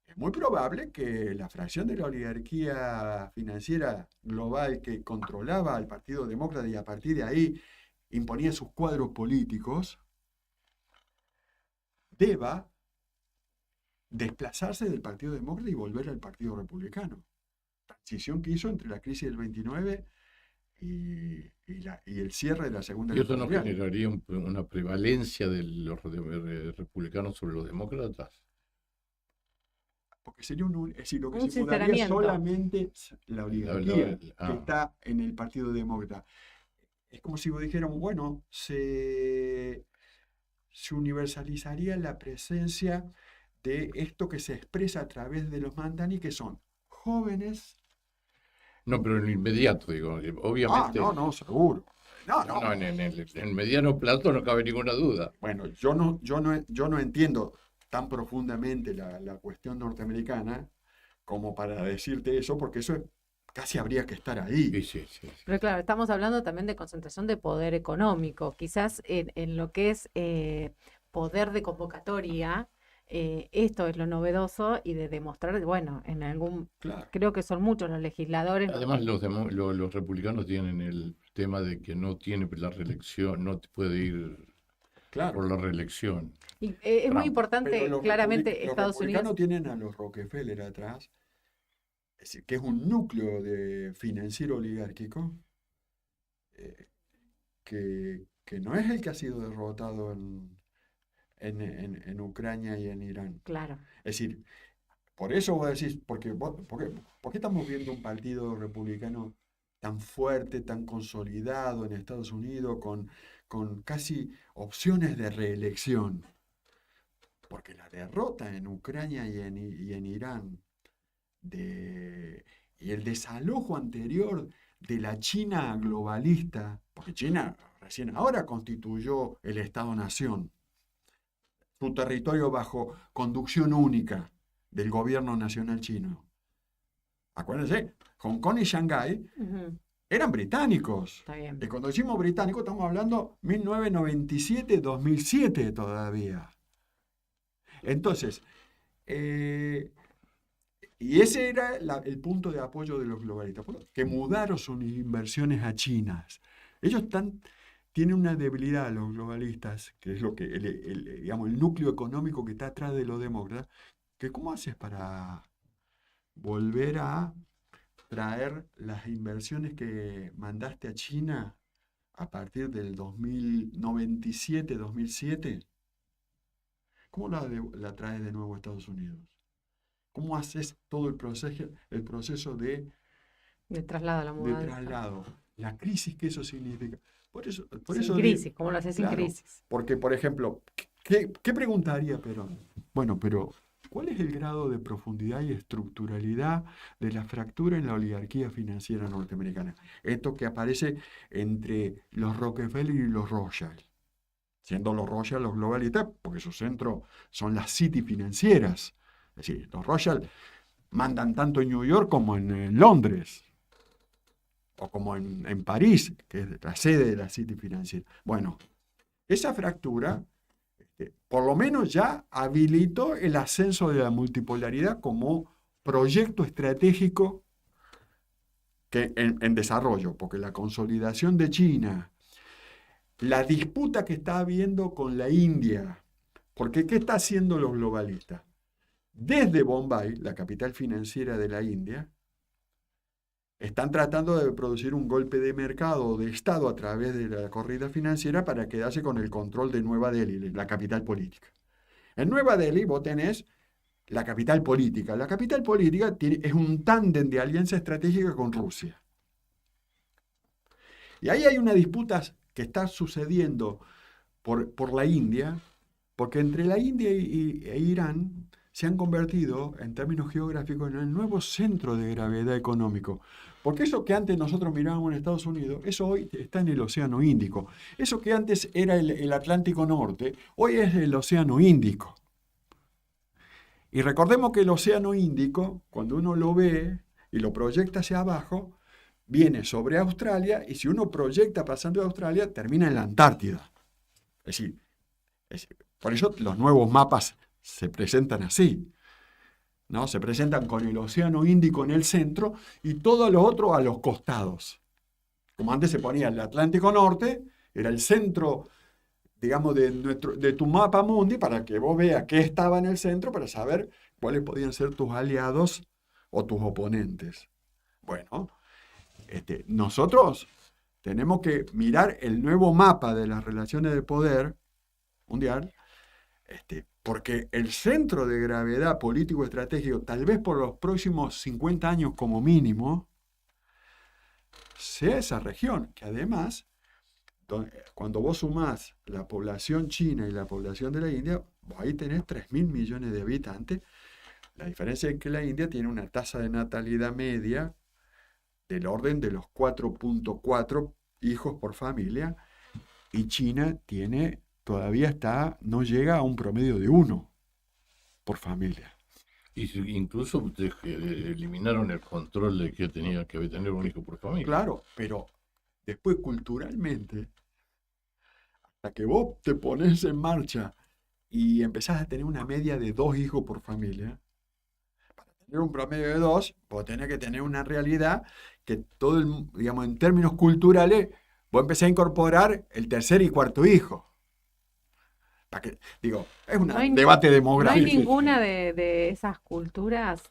es muy probable que la fracción de la oligarquía financiera global que controlaba al Partido Demócrata y a partir de ahí imponía sus cuadros políticos, deba desplazarse del Partido Demócrata y volver al Partido Republicano. Transición que hizo entre la crisis del 29 y el cierre de la Segunda Guerra Mundial. ¿Y eso no generaría una prevalencia de los republicanos sobre los demócratas? Porque sería es decir, lo que se mudaría solamente la oligarquía que está en el Partido Demócrata. Es como si vos dijéramos, bueno, se universalizaría la presencia de esto que se expresa a través de los Mandani, que son jóvenes. No, pero en lo inmediato, digo, obviamente. No, seguro. No, en el mediano plazo no cabe ninguna duda. Bueno, yo no entiendo tan profundamente la cuestión norteamericana como para decirte eso, porque eso casi habría que estar ahí. Sí. Pero claro, estamos hablando también de concentración de poder económico. Quizás en lo que es poder de convocatoria, esto es lo novedoso y de demostrar, bueno, creo que son muchos los legisladores. Además, los republicanos tienen el tema de que no tiene la reelección, no puede ir por la reelección. Y es muy importante, claramente, Estados Unidos. Los republicanos tienen a los Rockefeller atrás, es decir, que es un núcleo financiero oligárquico, que no es el que ha sido derrotado en Ucrania y en Irán. Claro. Es decir, por eso vos decís, ¿por qué estamos viendo un partido republicano tan fuerte, tan consolidado en Estados Unidos, con casi opciones de reelección? Porque la derrota en Ucrania y en Irán y el desalojo anterior de la China globalista, porque China recién ahora constituyó el Estado-Nación, su territorio bajo conducción única del gobierno nacional chino. Acuérdense, Hong Kong y Shanghái Ujú. eran británicos. Está bien. Y cuando decimos británicos estamos hablando 1997-2007 todavía. Entonces, y ese era el punto de apoyo de los globalistas, que mudaron sus inversiones a China. Ellos tienen una debilidad, los globalistas, que es lo que digamos, el núcleo económico que está atrás de los demócratas, que ¿cómo haces para volver a traer las inversiones que mandaste a China a partir del 2097-2007? ¿Cómo la traes de nuevo a Estados Unidos? ¿Cómo haces todo el proceso de traslado a la mudanza. traslado? La crisis que eso significa. Por eso Sin crisis, ¿cómo lo haces sin claro, crisis? porque, por ejemplo, ¿qué preguntaría Perón? Bueno, pero ¿cuál es el grado de profundidad y estructuralidad de la fractura en la oligarquía financiera norteamericana? Esto que aparece entre los Rockefeller y los Rothschild. Siendo los Rothschild los globalistas, porque su centro son las City financieras. Es decir, los Rothschild mandan tanto en New York como en Londres, o como en París, que es la sede de la City financiera. Bueno, esa fractura, por lo menos ya habilitó el ascenso de la multipolaridad como proyecto estratégico en desarrollo, porque la consolidación de China, la disputa que está habiendo con la India, porque ¿qué está haciendo los globalistas? Desde Bombay, la capital financiera de la India, están tratando de producir un golpe de mercado o de Estado a través de la corrida financiera para quedarse con el control de Nueva Delhi, la capital política. En Nueva Delhi vos tenés la capital política. La capital política es un tándem de alianza estratégica con Rusia. Y ahí hay una disputa que está sucediendo por la India, porque entre la India e Irán se han convertido, en términos geográficos, en el nuevo centro de gravedad económico. Porque eso que antes nosotros mirábamos en Estados Unidos, eso hoy está en el Océano Índico. Eso que antes era el Atlántico Norte, hoy es el Océano Índico. Y recordemos que el Océano Índico, cuando uno lo ve y lo proyecta hacia abajo, viene sobre Australia, y si uno proyecta pasando de Australia, termina en la Antártida. Es decir, por eso los nuevos mapas se presentan así, ¿no? Se presentan con el Océano Índico en el centro y todo lo otro a los costados. Como antes se ponía el Atlántico Norte, era el centro, digamos, de tu mapa mundi, para que vos veas qué estaba en el centro, para saber cuáles podían ser tus aliados o tus oponentes. Bueno, nosotros tenemos que mirar el nuevo mapa de las relaciones de poder mundial, porque el centro de gravedad político-estratégico, tal vez por los próximos 50 años como mínimo, sea esa región, que además, cuando vos sumás la población china y la población de la India, vos ahí tenés 3.000 millones de habitantes. La diferencia es que la India tiene una tasa de natalidad media del orden de los 4.4 hijos por familia, y China todavía no llega a un promedio de 1 por familia. Y incluso eliminaron el control de que tenía que tener un hijo por familia. Claro, pero después culturalmente, hasta que vos te pones en marcha y empezás a tener una media de 2 hijos por familia, para tener un promedio de 2, vos tenés que tener una realidad que digamos, en términos culturales, vos empezás a incorporar el tercer y cuarto hijo. Es un debate demográfico. No hay ninguna de esas culturas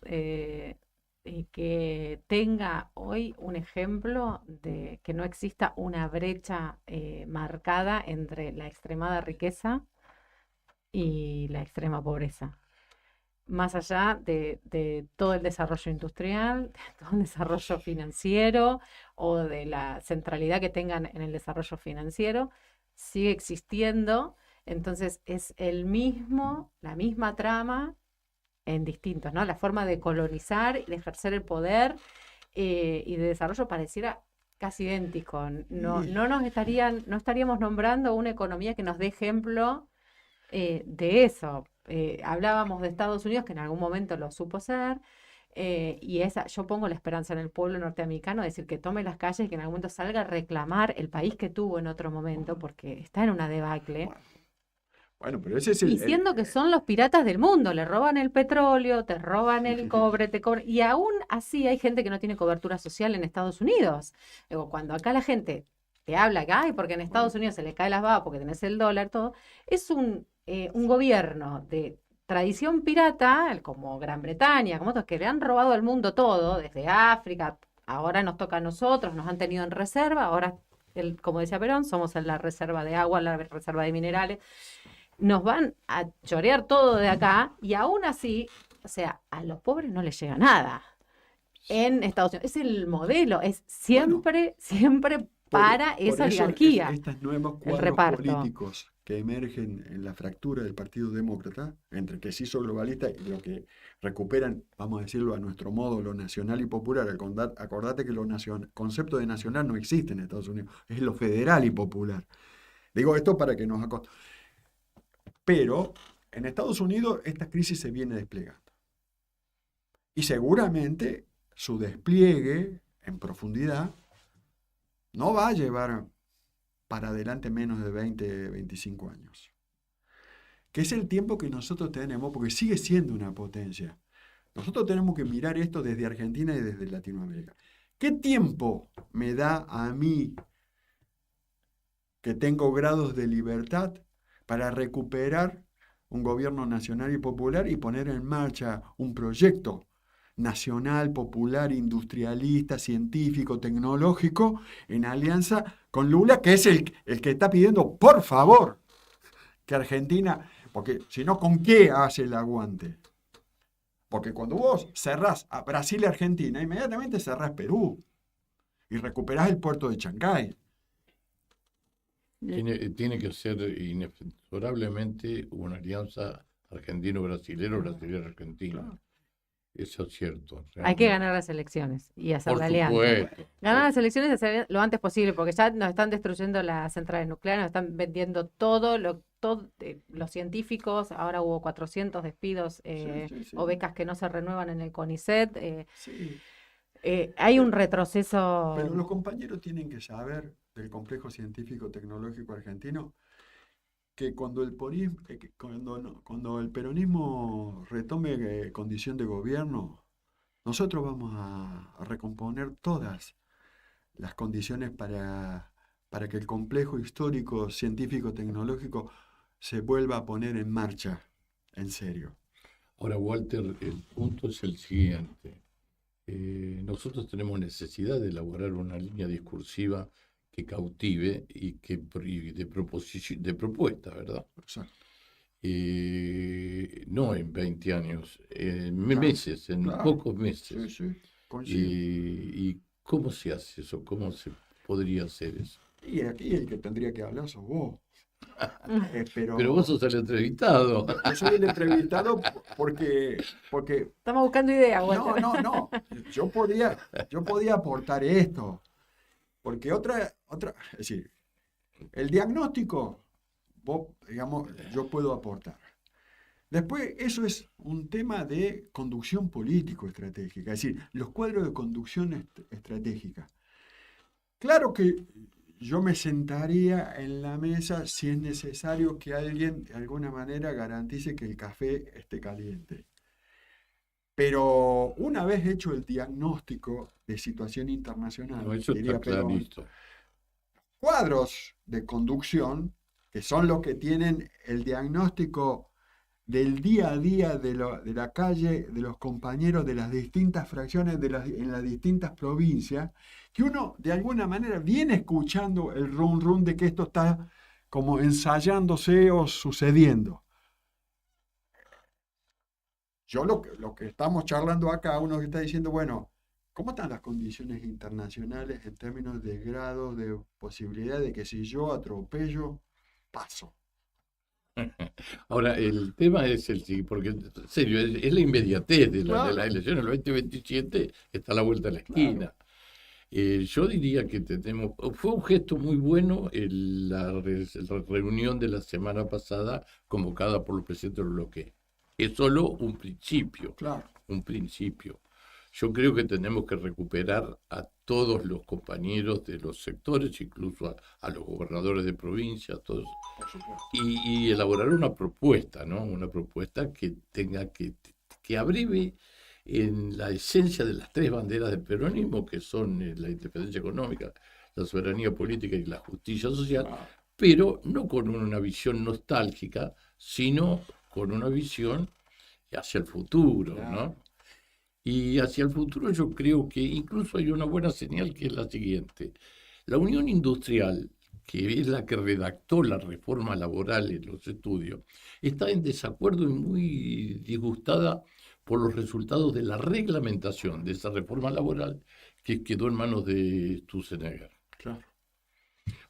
que tenga hoy un ejemplo de que no exista una brecha marcada entre la extremada riqueza y la extrema pobreza. Más allá de todo el desarrollo industrial, de todo el desarrollo financiero o de la centralidad que tengan en el desarrollo financiero, sigue existiendo. Entonces es la misma trama en distintos, ¿no? La forma de colonizar y de ejercer el poder y de desarrollo pareciera casi idéntico. No estaríamos nombrando una economía que nos dé ejemplo de eso. Hablábamos de Estados Unidos, que en algún momento lo supo ser, y yo pongo la esperanza en el pueblo norteamericano, decir que tome las calles y que en algún momento salga a reclamar el país que tuvo en otro momento, porque está en una debacle. Bueno, pero ese es Diciendo que son los piratas del mundo, le roban el petróleo, te roban el cobre, te cobran, y aún así hay gente que no tiene cobertura social en Estados Unidos. Luego, cuando acá la gente te habla que, ay, porque en Estados Unidos se le cae las babas porque tenés el dólar, todo, es un gobierno de tradición pirata, como Gran Bretaña, como otros que le han robado al mundo todo, desde África, ahora nos toca a nosotros, nos han tenido en reserva, ahora, como decía Perón, somos en la reserva de agua, la reserva de minerales. Nos van a chorear todo de acá y aún así, o sea, a los pobres no les llega nada en Estados Unidos. Es el modelo, es siempre para esa oligarquía. Estos nuevos cuadros políticos que emergen en la fractura del Partido Demócrata, entre que se hizo globalista y lo que recuperan, vamos a decirlo a nuestro modo, lo nacional y popular. Acordate que concepto de nacional no existe en Estados Unidos, es lo federal y popular. Digo esto para que nos acostemos. Pero en Estados Unidos esta crisis se viene desplegando. Y seguramente su despliegue en profundidad no va a llevar para adelante menos de 20, 25 años. Que es el tiempo que nosotros tenemos, porque sigue siendo una potencia. Nosotros tenemos que mirar esto desde Argentina y desde Latinoamérica. ¿Qué tiempo me da a mí, que tengo grados de libertad, para recuperar un gobierno nacional y popular y poner en marcha un proyecto nacional, popular, industrialista, científico, tecnológico, en alianza con Lula, que es el que está pidiendo, por favor, que Argentina, porque si no, ¿con qué hace el aguante? Porque cuando vos cerrás a Brasil y Argentina, inmediatamente cerrás Perú y recuperás el puerto de Chancay. Tiene que ser inexorablemente una alianza argentino-brasilero, brasilero-argentino. Claro. Eso es cierto. Realmente. Hay que ganar las elecciones y hacer la alianza. Supuesto. Ganar las elecciones y hacer lo antes posible, porque ya nos están destruyendo las centrales nucleares, nos están vendiendo todo, los científicos. Ahora hubo 400 despidos o becas que no se renuevan en el CONICET. Hay un retroceso. Pero los compañeros tienen que saber del complejo científico tecnológico argentino que cuando el peronismo retome condición de gobierno, nosotros vamos a recomponer todas las condiciones para que el complejo histórico, científico, tecnológico se vuelva a poner en marcha, en serio. Ahora, Walter, el punto es el siguiente. Nosotros tenemos necesidad de elaborar una línea discursiva que cautive y de propuesta, ¿verdad? Exacto. No en 20 años, en meses, en pocos meses. Sí, ¿Y cómo se hace eso? ¿Cómo se podría hacer eso? Y aquí el que tendría que hablar sos vos. Pero vos sos el entrevistado. Yo soy el entrevistado porque estamos buscando ideas. No. Yo podía aportar esto. Porque es decir, el diagnóstico, yo puedo aportar. Después, eso es un tema de conducción político-estratégica, es decir, los cuadros de conducción estratégica. Claro que yo me sentaría en la mesa si es necesario que alguien de alguna manera garantice que el café esté caliente. Pero una vez hecho el diagnóstico de situación internacional, eso está clarito. Cuadros de conducción, que son los que tienen el diagnóstico del día a día de la calle, de los compañeros de las distintas fracciones en las distintas provincias, que uno de alguna manera viene escuchando el rum rum de que esto está como ensayándose o sucediendo. Yo lo que estamos charlando acá, uno que está diciendo, bueno, ¿cómo están las condiciones internacionales en términos de grado de posibilidad de que si yo atropello, paso? Ahora, el tema es el siguiente, porque en serio, es la inmediatez de Claro. las elecciones. El 2027 está a la vuelta de la esquina. Yo diría que fue un gesto muy bueno la reunión de la semana pasada convocada por los presidentes del bloque. Es solo un principio, Claro. un principio. Yo creo que tenemos que recuperar a todos los compañeros de los sectores, incluso a los gobernadores de provincia, a todos, Por supuesto. y elaborar una propuesta, ¿no? Una propuesta que abrive en la esencia de las tres banderas del peronismo, que son la independencia económica, la soberanía política y la justicia social, pero no con una visión nostálgica, sino con una visión hacia el futuro, ¿no? Y hacia el futuro yo creo que incluso hay una buena señal, que es la siguiente. La Unión Industrial, que es la que redactó la reforma laboral en los estudios, está en desacuerdo y muy disgustada por los resultados de la reglamentación de esa reforma laboral que quedó en manos de Sturzenegger. Claro.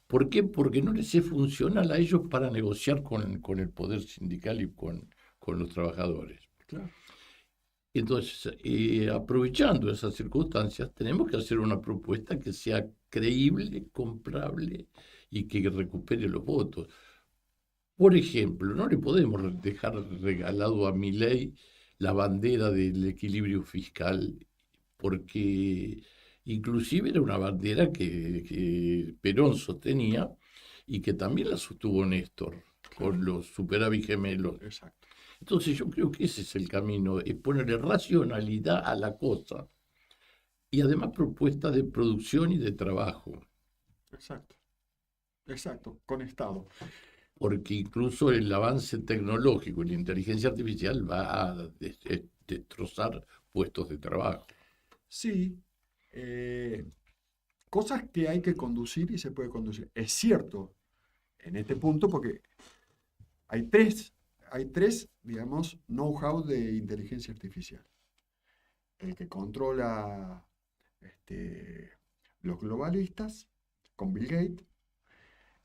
¿Por qué? Porque no les es funcional a ellos para negociar con el poder sindical y con los trabajadores. Claro. Entonces, aprovechando esas circunstancias, tenemos que hacer una propuesta que sea creíble, comprable y que recupere los votos. Por ejemplo, no le podemos dejar regalado a Milei la bandera del equilibrio fiscal, porque inclusive era una bandera que Perón sostenía y que también la sostuvo Néstor con los superávit gemelos. Exacto. Entonces yo creo que ese es el camino, es ponerle racionalidad a la cosa y además propuestas de producción y de trabajo, Exacto. Exacto. Conectado. porque incluso el avance tecnológico y la inteligencia artificial va a destrozar puestos de trabajo. Sí. Cosas que hay que conducir y se puede conducir. Es cierto en este punto porque hay tres, digamos, know-how de inteligencia artificial. El que controla los globalistas, con Bill Gates.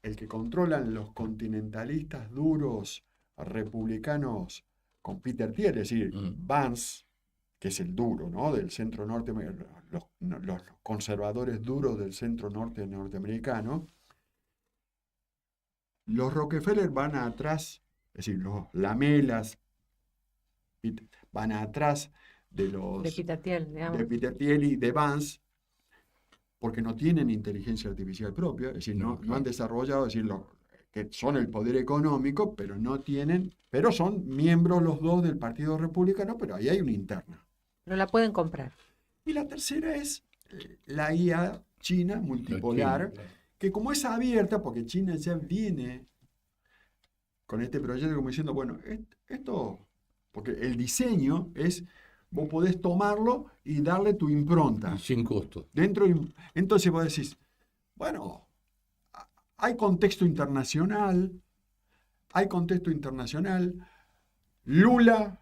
El que controlan los continentalistas duros republicanos, con Peter Thiel, es decir, Vance, que es el duro, ¿no? Del centro norte, los conservadores duros del centro norte norteamericano. Los Rockefeller van atrás, es decir, los Lamelas van atrás de Peter Thiel, digamos. de Peter Thiel y de Vance, porque no tienen inteligencia artificial propia, es decir, no han desarrollado, es decir, que son el poder económico, pero no tienen, pero son miembros los dos del Partido Republicano, pero ahí hay una interna. Pero la pueden comprar. Y la tercera es la IA china multipolar, que como es abierta, porque China ya viene con este proyecto como diciendo, bueno, esto, porque el diseño es, vos podés tomarlo y darle tu impronta. Y sin costo. Entonces vos decís, bueno, hay contexto internacional, Lula,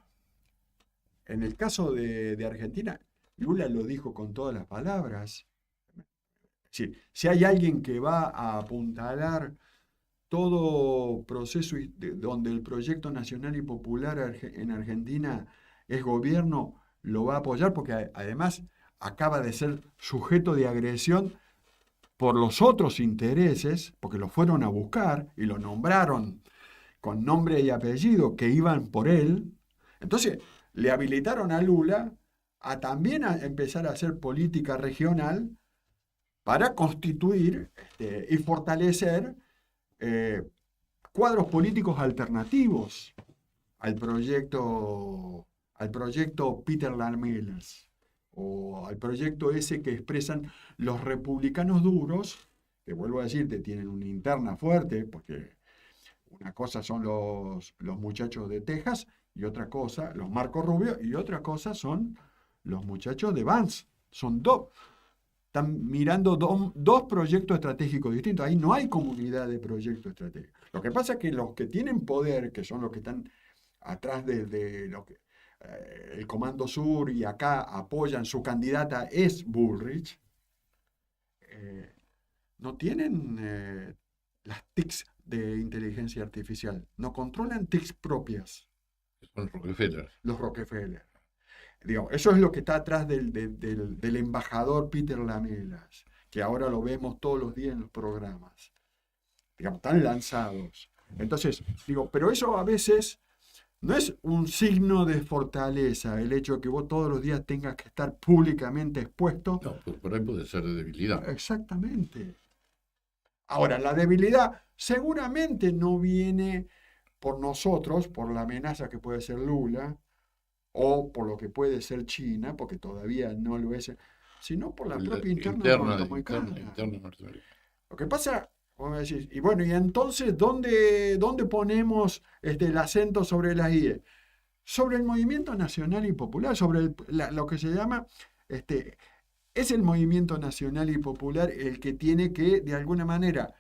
en el caso de Argentina, Lula lo dijo con todas las palabras. Es decir, si hay alguien que va a apuntalar todo proceso donde el proyecto nacional y popular en Argentina es gobierno, lo va a apoyar porque además acaba de ser sujeto de agresión por los otros intereses, porque lo fueron a buscar y lo nombraron con nombre y apellido que iban por él. Entonces le habilitaron a Lula a también a empezar a hacer política regional para constituir y fortalecer cuadros políticos alternativos al proyecto Peter Lamelas o al proyecto ese que expresan los republicanos duros, que vuelvo a decirte, tienen una interna fuerte, porque una cosa son los muchachos de Texas y otra cosa, los Marco Rubio, y otra cosa son los muchachos de Vance. Son dos. Están mirando dos proyectos estratégicos distintos. Ahí no hay comunidad de proyectos estratégicos. Lo que pasa es que los que tienen poder, que son los que están atrás de lo que, el Comando Sur y acá apoyan, su candidata es Bullrich, no tienen las TICs de inteligencia artificial, no controlan TICs propias. Son Rockefeller. Los Rockefeller. Digo, eso es lo que está atrás del embajador Peter Lamelas, que ahora lo vemos todos los días en los programas. Digamos, están lanzados. Entonces, digo, pero eso a veces no es un signo de fortaleza, el hecho de que vos todos los días tengas que estar públicamente expuesto. No, pues por ahí puede ser de debilidad. Exactamente. Ahora, la debilidad seguramente no viene por nosotros, por la amenaza que puede ser Lula, o por lo que puede ser China, porque todavía no lo es, sino por la propia interna norteamericana. Lo que pasa, vos me decís, y bueno, y entonces, ¿dónde ponemos el acento sobre las IE? Sobre el movimiento nacional y popular, sobre lo que se llama, es el movimiento nacional y popular el que tiene que, de alguna manera,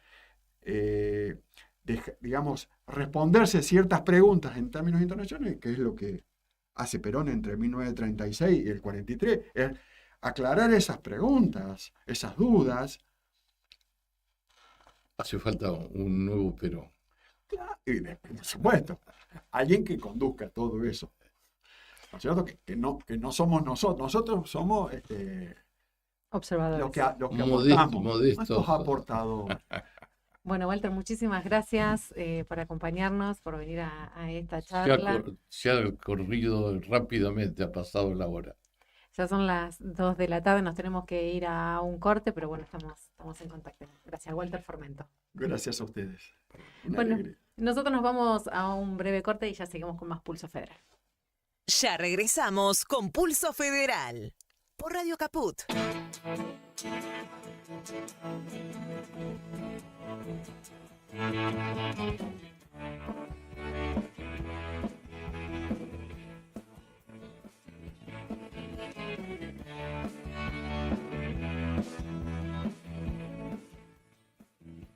digamos, responderse ciertas preguntas en términos internacionales, que es lo que hace Perón entre 1936 y el 43, es aclarar esas preguntas, esas dudas. Hace falta un nuevo Perón. Y por supuesto, alguien que conduzca todo eso. ¿No es cierto? Que no somos nosotros somos Observadores. lo que Modesto, aportamos, modestos. estos aportadores. Bueno, Walter, muchísimas gracias por acompañarnos, por venir a esta Se ha, charla. se ha corrido rápidamente, ha pasado la hora. Ya son las 2 de la tarde, nos tenemos que ir a un corte, pero bueno, estamos en contacto. Gracias, Walter Formento. Gracias a ustedes. Una Bueno, alegría. nosotros nos vamos a un breve corte y ya seguimos con más Pulso Federal. Ya regresamos con Pulso Federal por Radio Caput.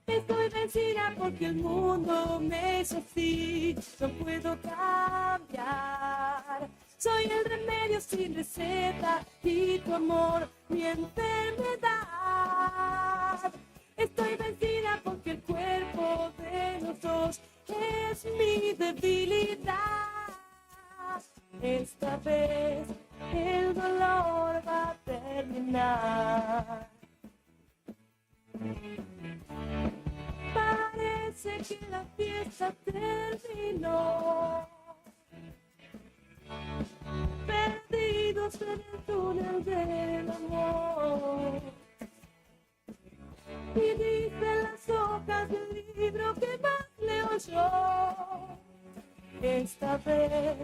Estoy vencida porque el mundo me hizo así, no puedo cambiar. Soy el remedio sin receta y tu amor mi enfermedad. Estoy vencida porque el cuerpo de los dos es mi debilidad. Esta vez el dolor va a terminar. Parece que la fiesta terminó. Perdidos en el túnel del amor. Y dicen las hojas del libro que más leo yo. Esta vez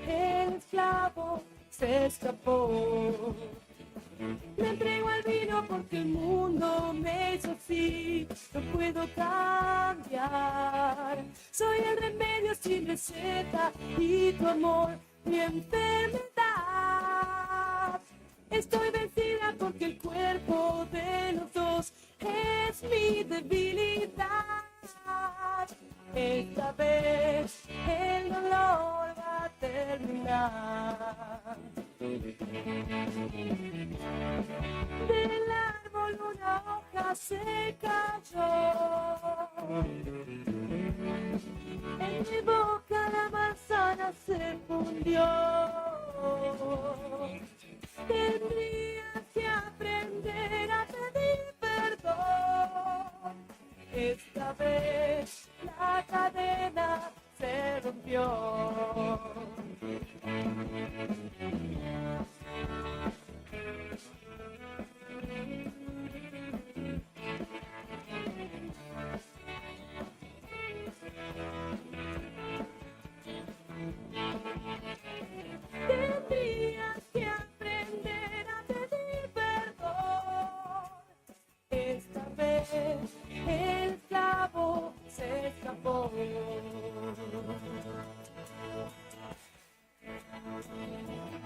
el esclavo se escapó. Me entrego al vino porque el mundo me hizo así, no puedo cambiar. Soy el remedio sin receta y tu amor mi enfermedad. Estoy vencida porque el cuerpo de los dos es mi debilidad. Esta vez el dolor va a terminar. Del árbol una hoja se cayó. En mi boca la manzana se fundió. Tendrías que aprender a pedir perdón. Esta vez la cadena se rompió. Tendrías que aprender a pedir perdón. Esta vez el esclavo se escapó.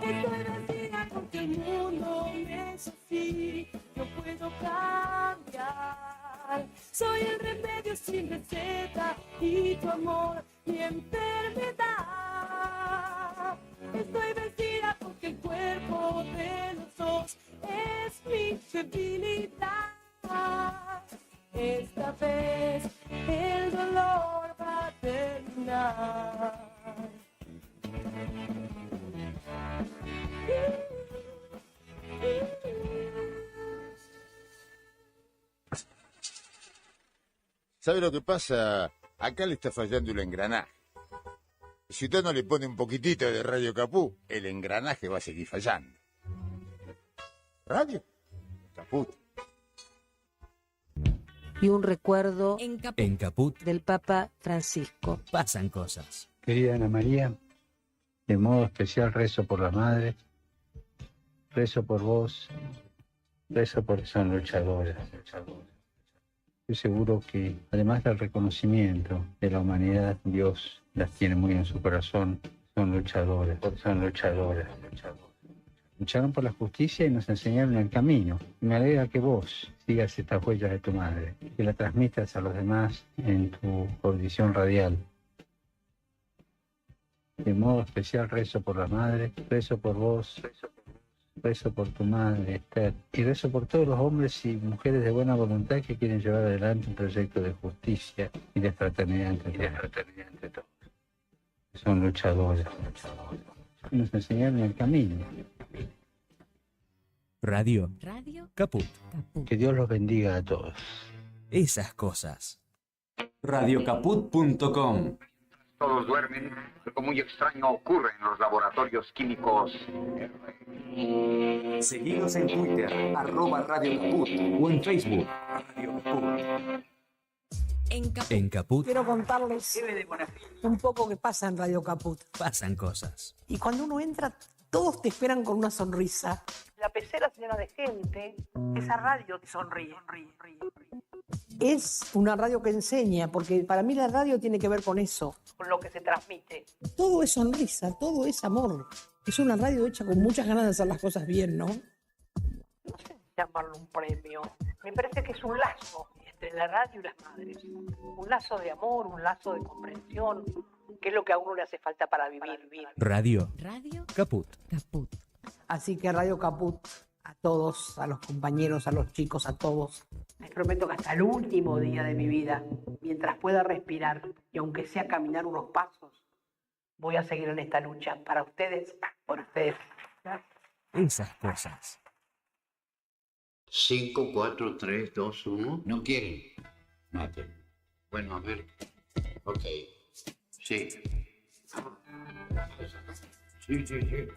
Estoy vacía porque el mundo me es así, no puedo cambiar. Soy el remedio sin receta y tu amor mi enfermedad. Estoy vencida porque el cuerpo de los dos es mi debilidad. Esta vez el dolor va a terminar. ¿Sabe lo que pasa? Acá le está fallando el engranaje. Si usted no le pone un poquitito de Radio Caput, el engranaje va a seguir fallando. ¿Radio? Caput. Y un recuerdo En Caput del Papa Francisco. pasan cosas. Querida Ana María, de modo especial rezo por la madre, rezo por vos, rezo porque son luchadoras. Estoy seguro que, además del reconocimiento de la humanidad, Dios las tiene muy en su corazón. Son luchadoras. Lucharon por la justicia y nos enseñaron el camino. Me alegra que vos sigas estas huellas de tu madre, que la transmitas a los demás en tu audición radial. De modo especial rezo por la madre, rezo por vos, rezo por tu madre, Esther, y rezo por todos los hombres y mujeres de buena voluntad que quieren llevar adelante un proyecto de justicia y de fraternidad entre todos. Son luchadores. Nos enseñaron el camino. Radio Caput. Que Dios los bendiga a todos. Esas cosas. Radiocaput.com. Todos duermen, algo muy extraño ocurre en los laboratorios químicos. Seguidos en Twitter, @Radio Caput, o en Facebook, Radio Caput. En Caput Quiero contarles un poco que pasa en Radio Caput. pasan cosas. Y cuando uno entra, todos te esperan con una sonrisa. La pecera llena de gente, esa radio te sonríe. Es una radio que enseña, porque para mí la radio tiene que ver con eso, con lo que se transmite. Todo es sonrisa, todo es amor. Es una radio hecha con muchas ganas de hacer las cosas bien, ¿no? No sé llamarlo un premio. Me parece que es un lazo entre la radio y las madres. Un lazo de amor, un lazo de comprensión, que es lo que a uno le hace falta para vivir. Radio Caput. Así que Radio Caput, a todos, a los compañeros, a los chicos, a todos. Les prometo que hasta el último día de mi vida, mientras pueda respirar y aunque sea caminar unos pasos, voy a seguir en esta lucha para ustedes, por ustedes. Esas cosas. 5, 4, 3, 2, 1. ¿No quieren? Mate. Bueno, a ver. Ok. Sí. Sí.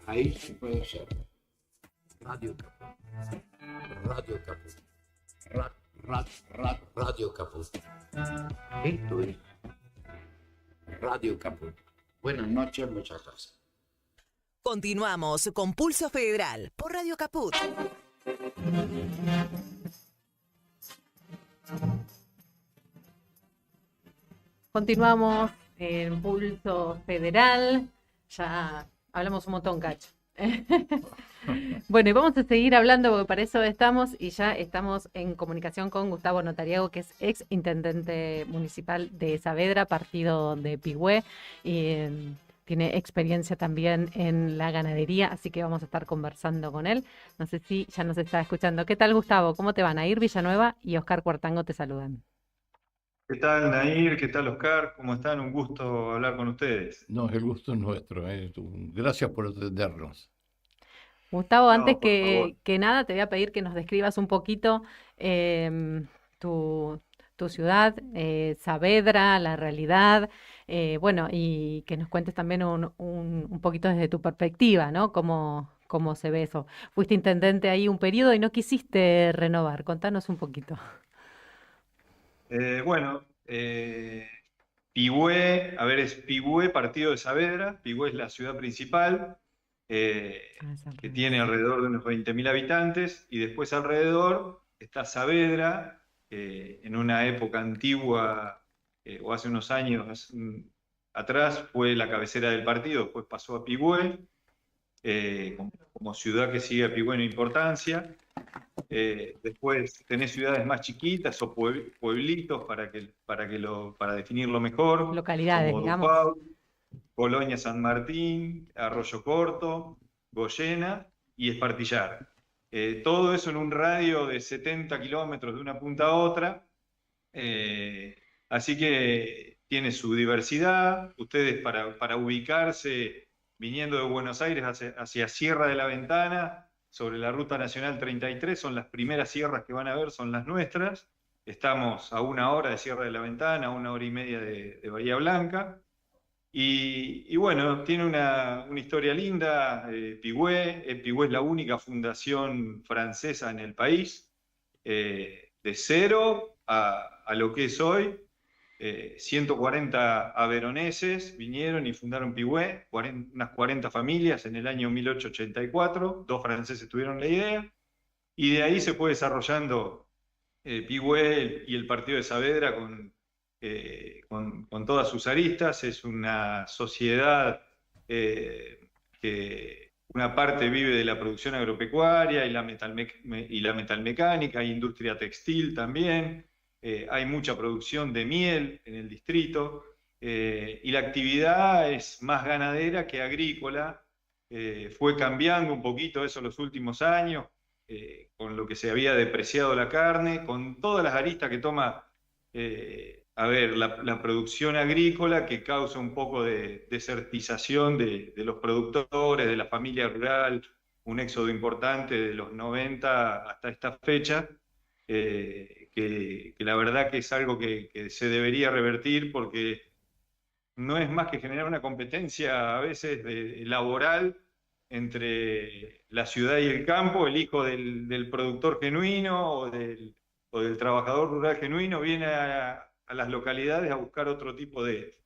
Ahí sí puede ser. Radio Caput. Radio Caput. Radio Caput. Esto es Radio Caput. Buenas noches, muchas gracias. Continuamos con Pulso Federal por Radio Caput. Continuamos en Pulso Federal. Ya hablamos un montón, Cacho. Bueno, y vamos a seguir hablando porque para eso estamos y ya estamos en comunicación con Gustavo Notariago, que es ex intendente municipal de Saavedra, partido de Pigüé, y tiene experiencia también en la ganadería, así que vamos a estar conversando con él. No sé si ya nos está escuchando. ¿Qué tal, Gustavo? ¿Cómo te van? Nair Villanueva y Oscar Cuartango te saludan. ¿Qué tal, Nair? ¿Qué tal, Oscar? ¿Cómo están? Un gusto hablar con ustedes. No, el gusto es nuestro. Gracias por atendernos. Gustavo, antes por que nada, te voy a pedir que nos describas un poquito tu ciudad, Saavedra, la realidad, bueno, y que nos cuentes también un poquito desde tu perspectiva, ¿no? ¿Cómo se ve eso? Fuiste intendente ahí un periodo y no quisiste renovar. Contanos un poquito. Bueno, Pigüé, a ver, es Pigüé, partido de Saavedra. Pigüé es la ciudad principal, que tiene alrededor de unos 20.000 habitantes, y después alrededor está Saavedra, en una época antigua, o hace unos años atrás, fue la cabecera del partido, después pasó a Pigüé, como ciudad que sigue a Pigüé en importancia. Después tenés ciudades más chiquitas o pueblitos para definirlo mejor. Localidades, como digamos. Dupau, Colonia San Martín, Arroyo Corto, Goyena y Espartillar. Todo eso en un radio de 70 kilómetros de una punta a otra. Así que tiene su diversidad. Ustedes para ubicarse, viniendo de Buenos Aires hacia Sierra de la Ventana, sobre la Ruta Nacional 33, son las primeras sierras que van a ver, son las nuestras. Estamos a 1 hora de Sierra de la Ventana, a 1 hora y media de Bahía Blanca. Y bueno, tiene una historia linda. Pigüé es la única fundación francesa en el país, de cero a lo que es hoy. 140 averoneses vinieron y fundaron Pigüé, unas 40 familias en el año 1884, 2 franceses tuvieron la idea, y de ahí se fue desarrollando Pigüé y el partido de Saavedra con todas sus aristas. Es una sociedad que una parte vive de la producción agropecuaria y la metalmecánica, hay industria textil también. Hay mucha producción de miel en el distrito, y la actividad es más ganadera que agrícola. Fue cambiando un poquito eso en los últimos años, con lo que se había depreciado la carne, con todas las aristas que toma la producción agrícola, que causa un poco de desertización de los productores, de la familia rural, un éxodo importante de los 90 hasta esta fecha. Que la verdad que es algo que se debería revertir, porque no es más que generar una competencia a veces laboral entre la ciudad y el campo. El hijo del productor genuino o del trabajador rural genuino viene a las localidades a buscar otro tipo de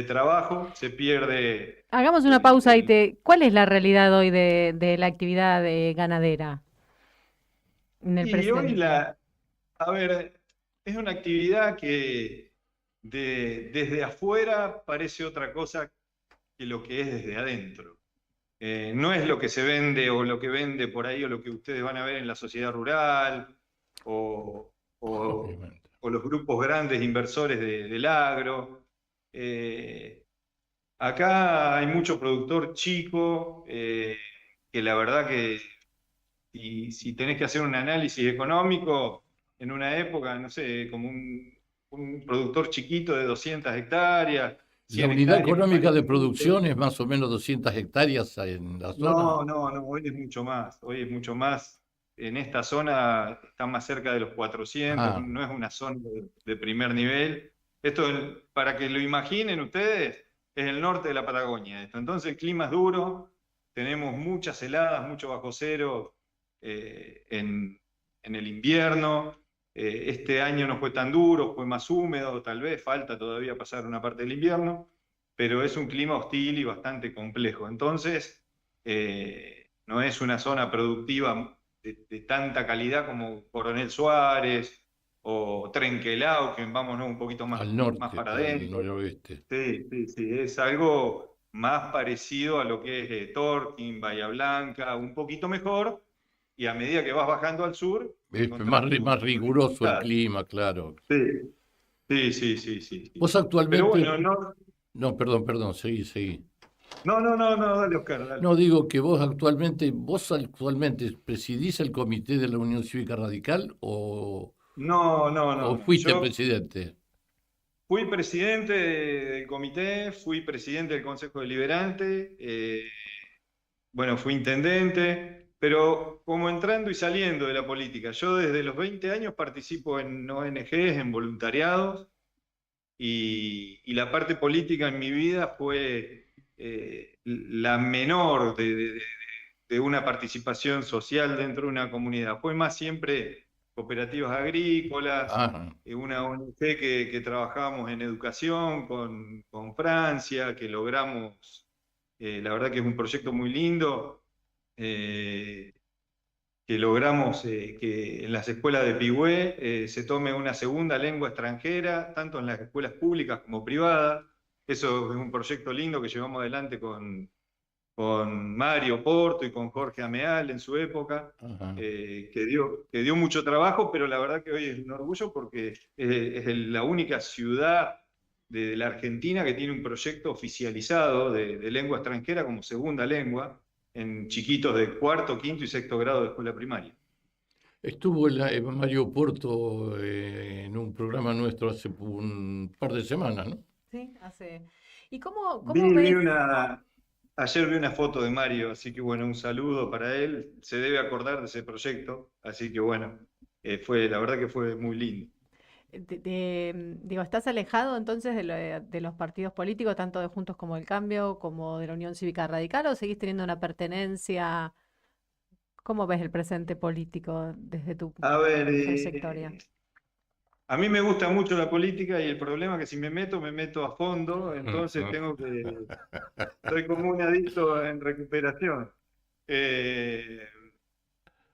trabajo, se pierde. Hagamos una pausa y ¿cuál es la realidad hoy de la actividad ganadera en el presente? Hoy es una actividad que desde afuera parece otra cosa que lo que es desde adentro. No es lo que se vende o lo que vende por ahí o lo que ustedes van a ver en la sociedad rural o los grupos grandes inversores del agro. Acá hay mucho productor chico, que la verdad que si tenés que hacer un análisis económico, en una época, no sé, como un productor chiquito de 200 hectáreas. La unidad económica de producción es más o menos 200 hectáreas en la zona. No, hoy es mucho más. Hoy es mucho más. En esta zona está más cerca de los 400, no es una zona de primer nivel. Esto, para que lo imaginen ustedes, es el norte de la Patagonia. Entonces el clima es duro, tenemos muchas heladas, mucho bajo cero en el invierno. Este año no fue tan duro, fue más húmedo, tal vez falta todavía pasar una parte del invierno, pero es un clima hostil y bastante complejo. Entonces, no es una zona productiva de tanta calidad como Coronel Suárez o Trenquelao, que vámonos un poquito más al norte, más para adentro. al noroeste. Sí, es algo más parecido a lo que es Torquín, Bahía Blanca, un poquito mejor, y a medida que vas bajando al sur... Es más riguroso el clima, claro. Sí. Vos actualmente... Pero bueno, No, perdón, seguí. No, dale, Oscar, dale. No, digo que vos actualmente presidís el comité de la Unión Cívica Radical o... No. ¿O fuiste presidente? Fui presidente del comité, fui presidente del Consejo Deliberante, fui intendente, pero como entrando y saliendo de la política. Yo desde los 20 años participo en ONGs, en voluntariados, y la parte política en mi vida fue la menor de una participación social dentro de una comunidad. Fue más siempre cooperativas agrícolas, una ONG que trabajamos en educación con Francia, que logramos, la verdad que es un proyecto muy lindo, que logramos que en las escuelas de Pigüé se tome una segunda lengua extranjera, tanto en las escuelas públicas como privadas. Eso es un proyecto lindo que llevamos adelante con con Mario Porto y con Jorge Ameal en su época, que dio mucho trabajo, pero la verdad que hoy es un orgullo porque es la única ciudad de la Argentina que tiene un proyecto oficializado de lengua extranjera como segunda lengua en chiquitos de cuarto, quinto y sexto grado de escuela primaria. Estuvo Mario Porto en un programa nuestro hace un par de semanas, ¿no? Sí, hace. ¿Y cómo Vi ves? ayer vi una foto de Mario, así que bueno, un saludo para él. Se debe acordar de ese proyecto, así que bueno, la verdad que fue muy lindo. Digo, ¿estás alejado entonces de los partidos políticos, tanto de Juntos como del Cambio, como de la Unión Cívica Radical, o seguís teniendo una pertenencia? ¿Cómo ves el presente político desde tu A ver, trayectoria? a mí me gusta mucho la política y el problema es que si me meto a fondo, entonces estoy como un adicto en recuperación.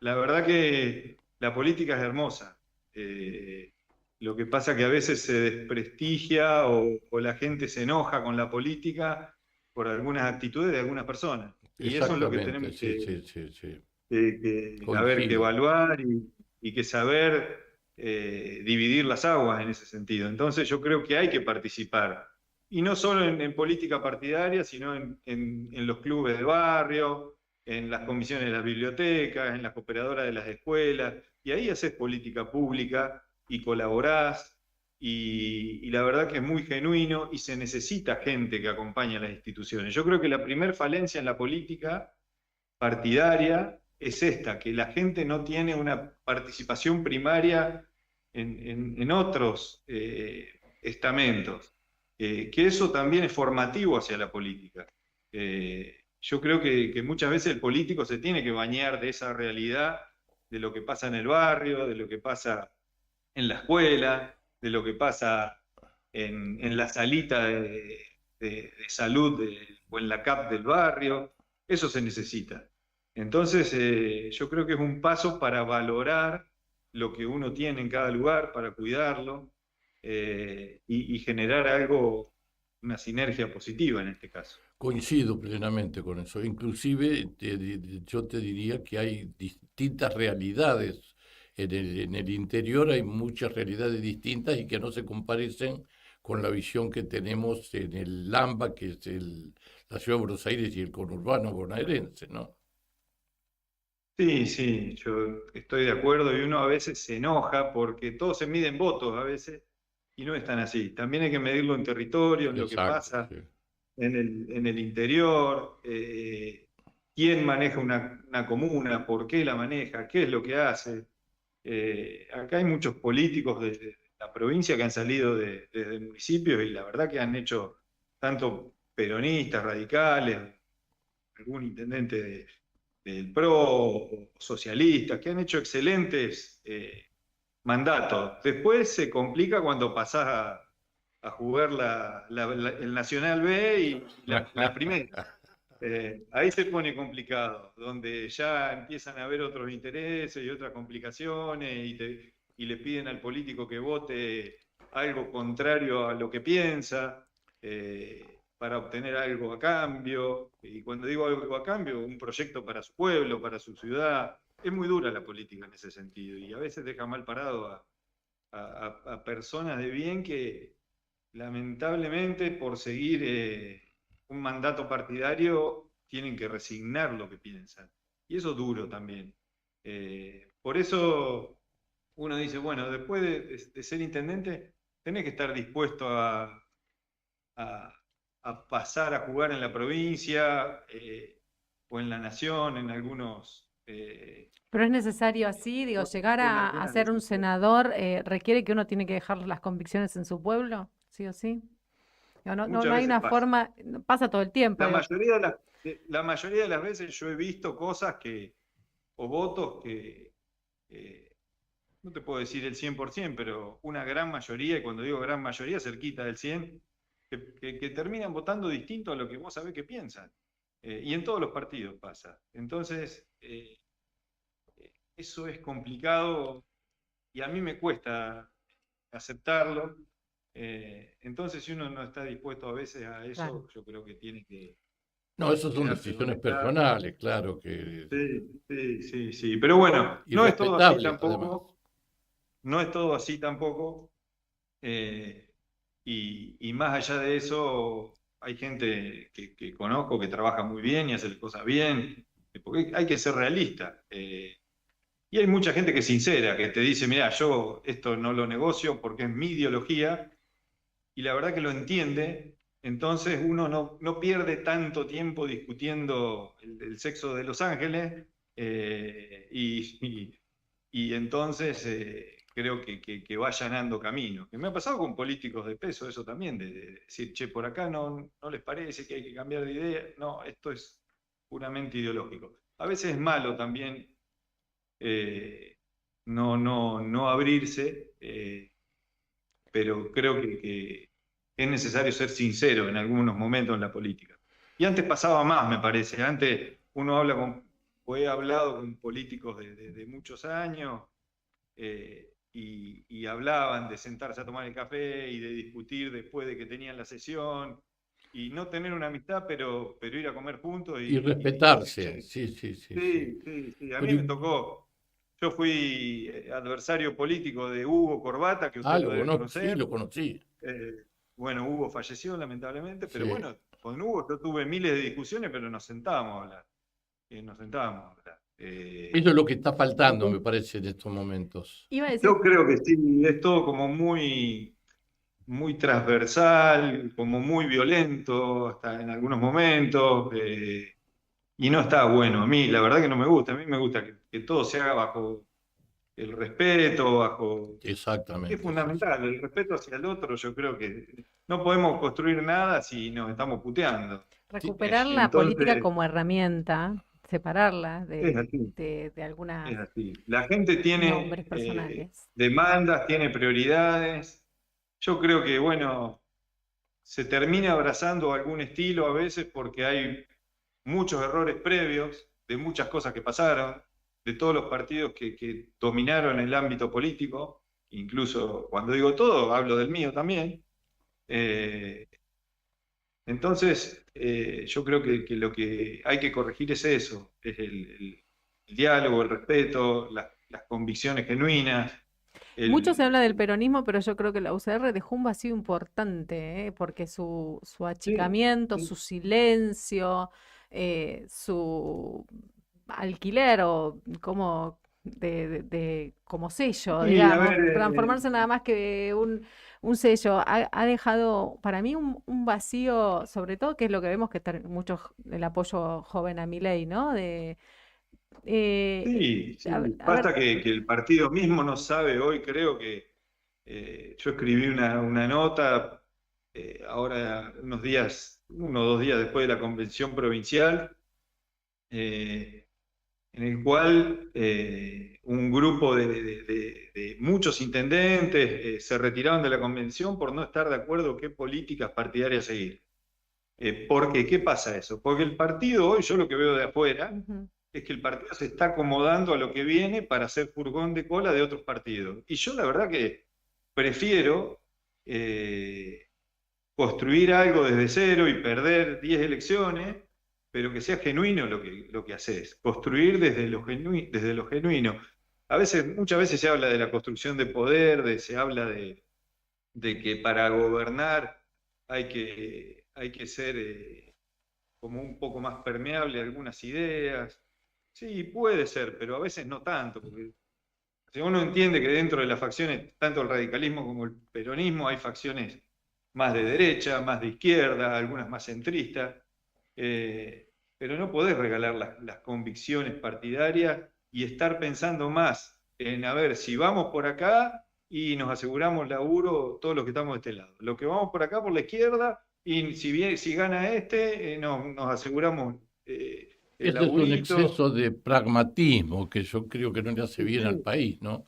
La verdad que la política es hermosa. Lo que pasa que a veces se desprestigia o la gente se enoja con la política por algunas actitudes de algunas personas. Y eso es lo que tenemos que evaluar y que saber dividir las aguas en ese sentido. Entonces yo creo que hay que participar. Y no solo en política partidaria, sino en los clubes de barrio, en las comisiones de las bibliotecas, en las cooperadoras de las escuelas. Y ahí haces política pública y colaborás, y la verdad que es muy genuino y se necesita gente que acompañe a las instituciones. Yo creo que la primer falencia en la política partidaria es esta, que la gente no tiene una participación primaria en otros estamentos, que eso también es formativo hacia la política. Yo creo que muchas veces el político se tiene que bañar de esa realidad, de lo que pasa en el barrio, de lo que pasa en la escuela, de lo que pasa en la salita de salud o en la CAP del barrio. Eso se necesita. Entonces, yo creo que es un paso para valorar lo que uno tiene en cada lugar, para cuidarlo y generar algo, una sinergia positiva en este caso. Coincido plenamente con eso. Inclusive yo te diría que hay distintas realidades. En el interior hay muchas realidades distintas y que no se comparecen con la visión que tenemos en el AMBA, que es la Ciudad de Buenos Aires y el conurbano bonaerense, ¿no? Sí, yo estoy de acuerdo, y uno a veces se enoja porque todo se mide en votos a veces y no es tan así. También hay que medirlo en territorio, en lo que pasa en el interior, quién maneja una comuna, por qué la maneja, qué es lo que hace. Acá hay muchos políticos de la provincia que han salido desde municipios y la verdad que han hecho tanto peronistas, radicales, algún intendente del PRO o socialistas, que han hecho excelentes mandatos. Después se complica cuando pasás a jugar el Nacional B y la primera. Ahí se pone complicado, donde ya empiezan a haber otros intereses y otras complicaciones y le piden al político que vote algo contrario a lo que piensa para obtener algo a cambio. Y cuando digo algo a cambio, un proyecto para su pueblo, para su ciudad. Es muy dura la política en ese sentido y a veces deja mal parado a personas de bien que lamentablemente por seguir un mandato partidario tienen que resignar lo que piensan. Y eso es duro también. Por eso uno dice, bueno, después de ser intendente, tenés que estar dispuesto a pasar a jugar en la provincia o en la nación, en algunos... Pero es necesario así, digo, llegar a ser un senador requiere que uno tiene que dejar las convicciones en su pueblo, sí o sí. No hay una forma, pasa todo el tiempo. La mayoría de las veces yo he visto cosas o votos que, no te puedo decir el 100%, pero una gran mayoría, y cuando digo gran mayoría, cerquita del 100%, que terminan votando distinto a lo que vos sabés que piensan. Y en todos los partidos pasa. Entonces, eso es complicado y a mí me cuesta aceptarlo. Entonces, si uno no está dispuesto a veces a eso, yo creo que tiene que No, esas son quedarse donde decisiones está. personales, claro que Sí. Pero bueno, y no es todo así respetables, tampoco. además. No es todo así tampoco. Y más allá de eso, hay gente que conozco que trabaja muy bien y hace las cosas bien, porque hay que ser realista. Y hay mucha gente que es sincera, que te dice, mira, yo esto no lo negocio porque es mi ideología, y la verdad que lo entiende. Entonces uno no pierde tanto tiempo discutiendo el sexo de Los Ángeles, y entonces creo que va allanando camino. Que me ha pasado con políticos de peso eso también, de decir, che, por acá no les parece que hay que cambiar de idea. No, esto es puramente ideológico. A veces es malo también no abrirse, pero creo que es necesario ser sincero en algunos momentos en la política. Y antes pasaba más, me parece. Antes uno he hablado con políticos de muchos años, y hablaban de sentarse a tomar el café y de discutir después de que tenían la sesión, y no tener una amistad, pero ir a comer juntos. Y respetarse, sí. Sí. A mí me tocó. Yo fui adversario político de Hugo Corbata, que usted lo debe conocer. Sí, lo conocí. Bueno, Hugo falleció lamentablemente, pero Sí. bueno, con Hugo yo tuve miles de discusiones, pero nos sentábamos a hablar. Eso es lo que está faltando, me parece, en estos momentos. Yo creo que sí, es todo como muy transversal, como muy violento, hasta en algunos momentos, y no está bueno. A mí, la verdad que no me gusta. A mí me gusta que todo se haga bajo el respeto, bajo... Exactamente. Es fundamental, el respeto hacia el otro. Yo creo que no podemos construir nada si nos estamos puteando. Recuperar la Entonces, política como herramienta, separarla es así. de algunas Es así. La gente tiene nombres personales. demandas, tiene prioridades. Yo creo que, bueno, se termina abrazando algún estilo a veces porque hay muchos errores previos de muchas cosas que pasaron, de todos los partidos que dominaron el ámbito político. Incluso cuando digo todo, hablo del mío también. Entonces, yo creo que lo que hay que corregir es eso, es el diálogo, el respeto, las convicciones genuinas. Mucho se habla del peronismo, pero yo creo que la UCR dejó un vacío importante, porque su achicamiento, su silencio, su alquiler o como como sello, Sí, digamos, a ver, transformarse nada más que un sello, ha dejado para mí un vacío, sobre todo, que es lo que vemos que está mucho el apoyo joven a Milei, ¿no? Sí. Basta que el partido mismo no sabe hoy, creo que yo escribí una nota ahora uno o 2 días después de la convención provincial, en el cual un grupo de muchos intendentes se retiraron de la convención por no estar de acuerdo qué políticas partidarias seguir. ¿Por qué? ¿Qué pasa eso? Porque el partido hoy, yo lo que veo de afuera, es que el partido se está acomodando a lo que viene para hacer furgón de cola de otros partidos. Y yo la verdad que prefiero construir algo desde cero y perder 10 elecciones, pero que sea genuino lo que haces. Construir desde lo genuino. Muchas veces se habla de la construcción de poder, se habla de que para gobernar hay que ser como un poco más permeable a algunas ideas. Sí, puede ser, pero a veces no tanto, porque si uno entiende que dentro de las facciones, tanto el radicalismo como el peronismo, hay facciones más de derecha, más de izquierda, algunas más centristas, pero no podés regalar las convicciones partidarias y estar pensando más en, a ver, si vamos por acá y nos aseguramos laburo todos los que estamos de este lado. Lo que vamos por acá por la izquierda, y si gana nos aseguramos el Este es un laburito. exceso de pragmatismo que yo creo que no le hace bien al país, ¿no?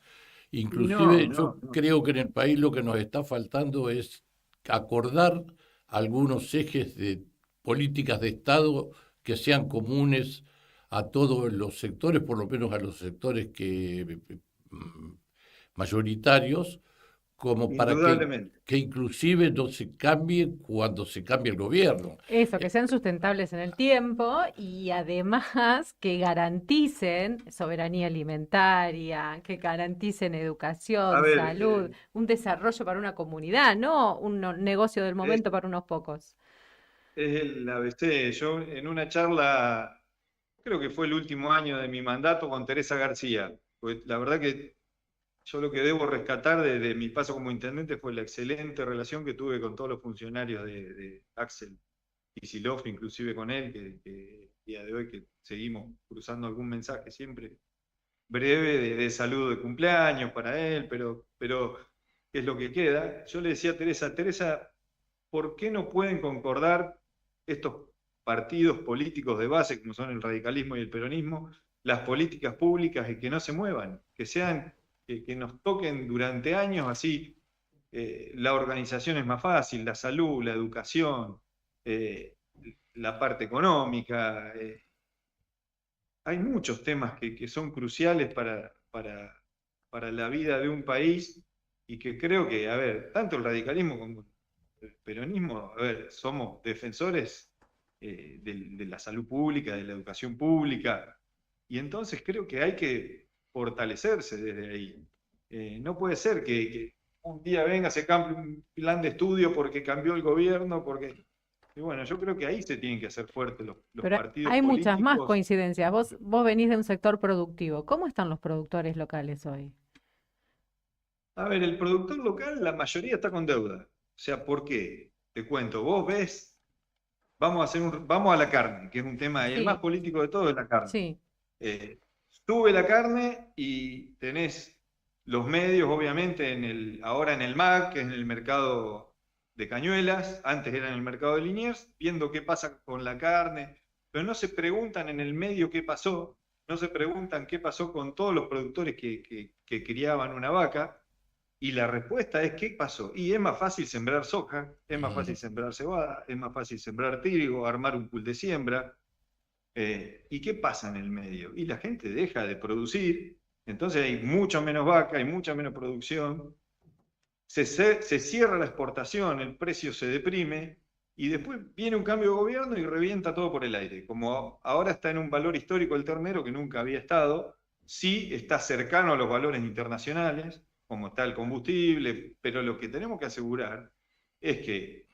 Inclusive yo creo que en el país lo que nos está faltando es acordar algunos ejes de políticas de Estado que sean comunes a todos los sectores, por lo menos a los sectores mayoritarios, como para Indudablemente. que inclusive no se cambie cuando se cambie el gobierno. Eso, que sean sustentables en el tiempo y además que garanticen soberanía alimentaria, que garanticen educación, A ver, salud, un desarrollo para una comunidad, no un negocio del momento para unos pocos. Es el ABC. Yo en una charla, creo que fue el último año de mi mandato con Teresa García, pues la verdad que yo lo que debo rescatar de mi paso como intendente fue la excelente relación que tuve con todos los funcionarios de Axel Kicillof, inclusive con él, que el día de hoy que seguimos cruzando algún mensaje siempre breve de saludo de cumpleaños para él, pero ¿qué es lo que queda? Yo le decía a Teresa, ¿por qué no pueden concordar estos partidos políticos de base, como son el radicalismo y el peronismo, las políticas públicas y que no se muevan, que sean, que nos toquen durante años así? La organización es más fácil, la salud, la educación, la parte económica. Hay muchos temas que son cruciales para la vida de un país y que creo que, a ver, tanto el radicalismo como el peronismo, a ver, somos defensores de la salud pública, de la educación pública, y entonces creo que hay que fortalecerse desde ahí. No puede ser que un día venga, se cambie un plan de estudio porque cambió el gobierno, porque... Y bueno, yo creo que ahí se tienen que hacer fuertes los Pero partidos hay muchas más políticos. coincidencias. Vos venís de un sector productivo. ¿Cómo están los productores locales hoy? A ver, el productor local, la mayoría está con deuda. O sea, ¿por qué? Te cuento, vos ves, vamos a la carne, que es un tema, el Sí. más político de todo es la carne. Sí. Sube la carne y tenés los medios, obviamente, ahora en el MAC, que es en el mercado de Cañuelas, antes era en el mercado de Liniers, viendo qué pasa con la carne, pero no se preguntan en el medio qué pasó, no se preguntan qué pasó con todos los productores que criaban una vaca, y la respuesta es ¿qué pasó? Y es más fácil sembrar soja, es más fácil sembrar cebada, es más fácil sembrar trigo, armar un pool de siembra. ¿Y qué pasa en el medio? Y la gente deja de producir, entonces hay mucho menos vaca, hay mucha menos producción, se cierra la exportación, el precio se deprime, y después viene un cambio de gobierno y revienta todo por el aire. Como ahora está en un valor histórico el ternero que nunca había estado, sí está cercano a los valores internacionales, como está el combustible, pero lo que tenemos que asegurar es que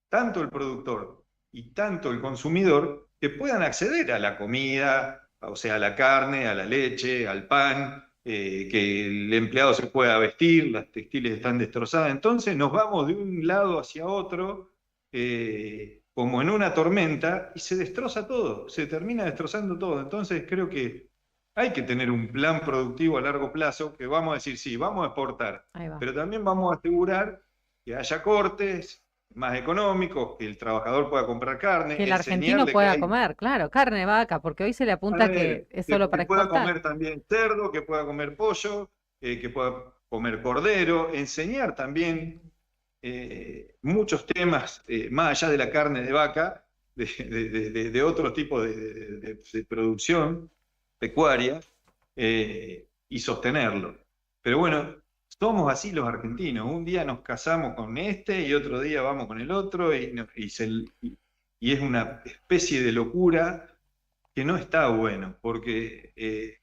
tanto el productor y tanto el consumidor que puedan acceder a la comida, o sea, a la carne, a la leche, al pan, que el empleado se pueda vestir, las textiles están destrozadas. Entonces nos vamos de un lado hacia otro, como en una tormenta, y se destroza todo, se termina destrozando todo. Entonces creo que hay que tener un plan productivo a largo plazo, que vamos a decir, sí, vamos a exportar, pero también vamos a asegurar que haya cortes más económicos, que el trabajador pueda comprar carne. Que el argentino pueda comer, claro, carne de vaca, porque hoy se le apunta que es solo para que pueda exportar. comer también cerdo, que pueda comer pollo, que pueda comer cordero, enseñar también muchos temas más allá de la carne de vaca, de otro tipo de producción pecuaria, y sostenerlo. Pero bueno, somos así los argentinos. Un día nos casamos con este y otro día vamos con el otro, y es una especie de locura que no está bueno, porque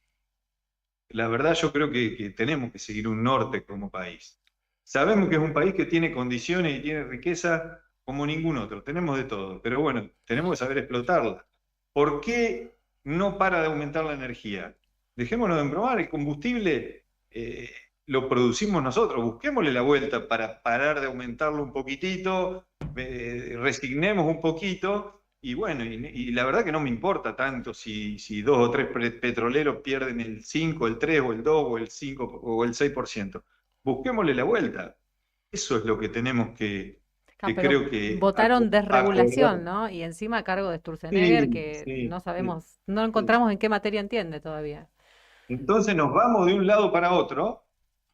la verdad yo creo que tenemos que seguir un norte como país. Sabemos que es un país que tiene condiciones y tiene riqueza como ningún otro, tenemos de todo, pero bueno, tenemos que saber explotarla. ¿Por qué no para de aumentar la energía? Dejémonos de embromar, el combustible lo producimos nosotros, busquémosle la vuelta para parar de aumentarlo un poquitito, resignemos un poquito, y bueno, y la verdad que no me importa tanto si 2 o 3 petroleros pierden el 5, el 3 o el 2 o el 5 o el 6%. Busquémosle la vuelta. Eso es lo que tenemos que Pero creo que votaron desregulación, acordar. ¿no? Y encima a cargo de Sturzenegger, Sí, que sí, no sabemos, no encontramos en qué materia entiende todavía. Entonces nos vamos de un lado para otro,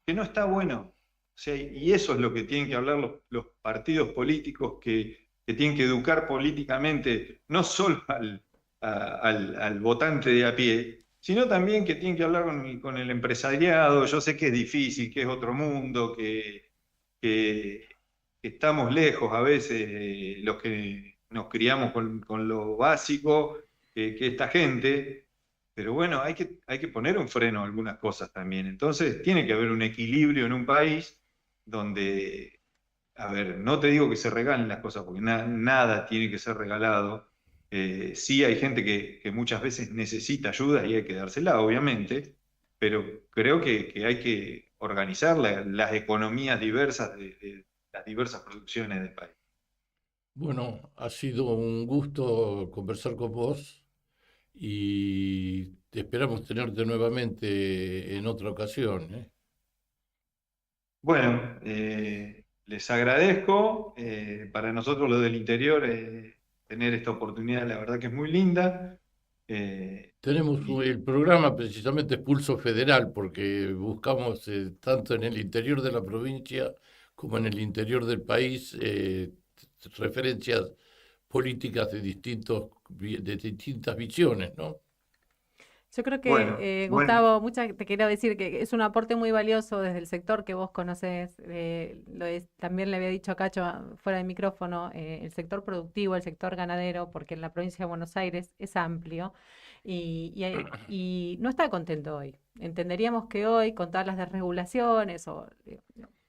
que no está bueno. O sea, y eso es lo que tienen que hablar los partidos políticos, que tienen que educar políticamente, no solo al votante de a pie, sino también que tienen que hablar con el empresariado. Yo sé que es difícil, que es otro mundo, que estamos lejos a veces, los que nos criamos con lo básico, que esta gente, pero bueno, hay que poner un freno a algunas cosas también. Entonces tiene que haber un equilibrio en un país donde, a ver, no te digo que se regalen las cosas, porque nada tiene que ser regalado. Sí hay gente que muchas veces necesita ayuda y hay que dársela, obviamente, pero creo que hay que organizar las economías diversas de las diversas producciones del país. Bueno, ha sido un gusto conversar con vos y esperamos tenerte nuevamente en otra ocasión, ¿eh? Bueno, les agradezco. Para nosotros los del interior, tener esta oportunidad, la verdad que es muy linda. Tenemos el programa precisamente es Pulso Federal, porque buscamos tanto en el interior de la provincia como en el interior del país referencias políticas de distintas visiones, ¿no? Yo creo que, Bueno, Gustavo, te quiero decir que es un aporte muy valioso desde el sector que vos conocés. También le había dicho a Cacho fuera de micrófono, el sector productivo, el sector ganadero, porque en la provincia de Buenos Aires es amplio y no está contento hoy. Entenderíamos que hoy, con todas las desregulaciones,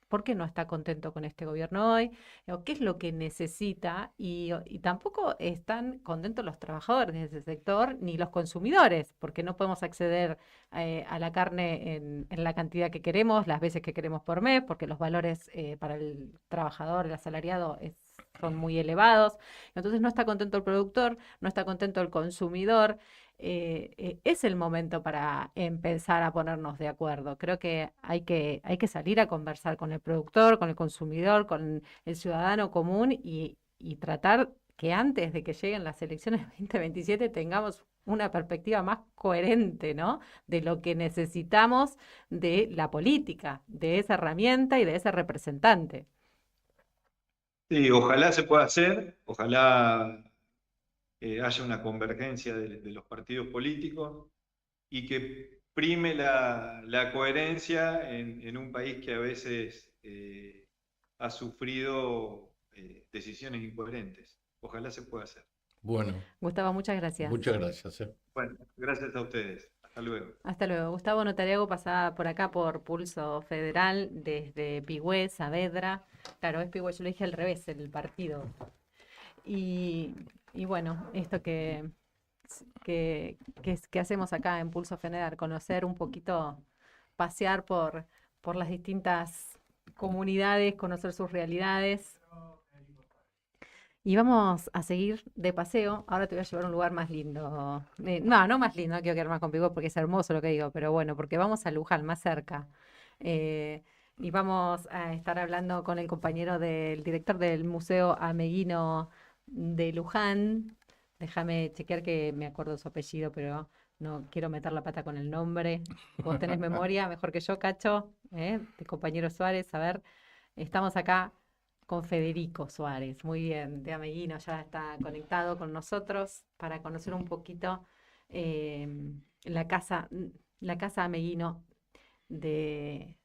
¿por qué no está contento con este gobierno hoy? ¿O qué es lo que necesita? Y tampoco están contentos los trabajadores de ese sector ni los consumidores, porque no podemos acceder a la carne en la cantidad que queremos, las veces que queremos por mes, porque los valores para el trabajador, el asalariado, son muy elevados. Entonces no está contento el productor, no está contento el consumidor. Es el momento para empezar a ponernos de acuerdo. Creo que hay que salir a conversar con el productor, con el consumidor, con el ciudadano común y tratar que antes de que lleguen las elecciones 2027 tengamos una perspectiva más coherente, ¿no? De lo que necesitamos de la política, de esa herramienta y de ese representante. Sí, ojalá se pueda hacer, ojalá haya una convergencia de los partidos políticos y que prime la coherencia en un país que a veces ha sufrido decisiones incoherentes. Ojalá se pueda hacer. Bueno, Gustavo, muchas gracias. muchas gracias. Bueno, gracias a ustedes. Hasta luego. Hasta luego. Gustavo Notariago pasaba por acá por Pulso Federal desde Pigüé, Saavedra. Claro, es Pigüé, yo lo dije al revés, el partido. Y bueno, esto que hacemos acá en Pulso Federal, conocer un poquito, pasear por las distintas comunidades, conocer sus realidades. Y vamos a seguir de paseo. Ahora te voy a llevar a un lugar más lindo. No más lindo, no quiero quedar más contigo porque es hermoso lo que digo, pero bueno, porque vamos a Luján, más cerca. Y vamos a estar hablando con el compañero del director del Museo Ameguino de Luján. Déjame chequear que me acuerdo su apellido, pero no quiero meter la pata con el nombre. Vos tenés memoria mejor que yo, Cacho, de compañero Suárez. A ver, estamos acá con Federico Suárez, muy bien, de Ameguino, ya está conectado con nosotros para conocer un poquito la casa Ameguino de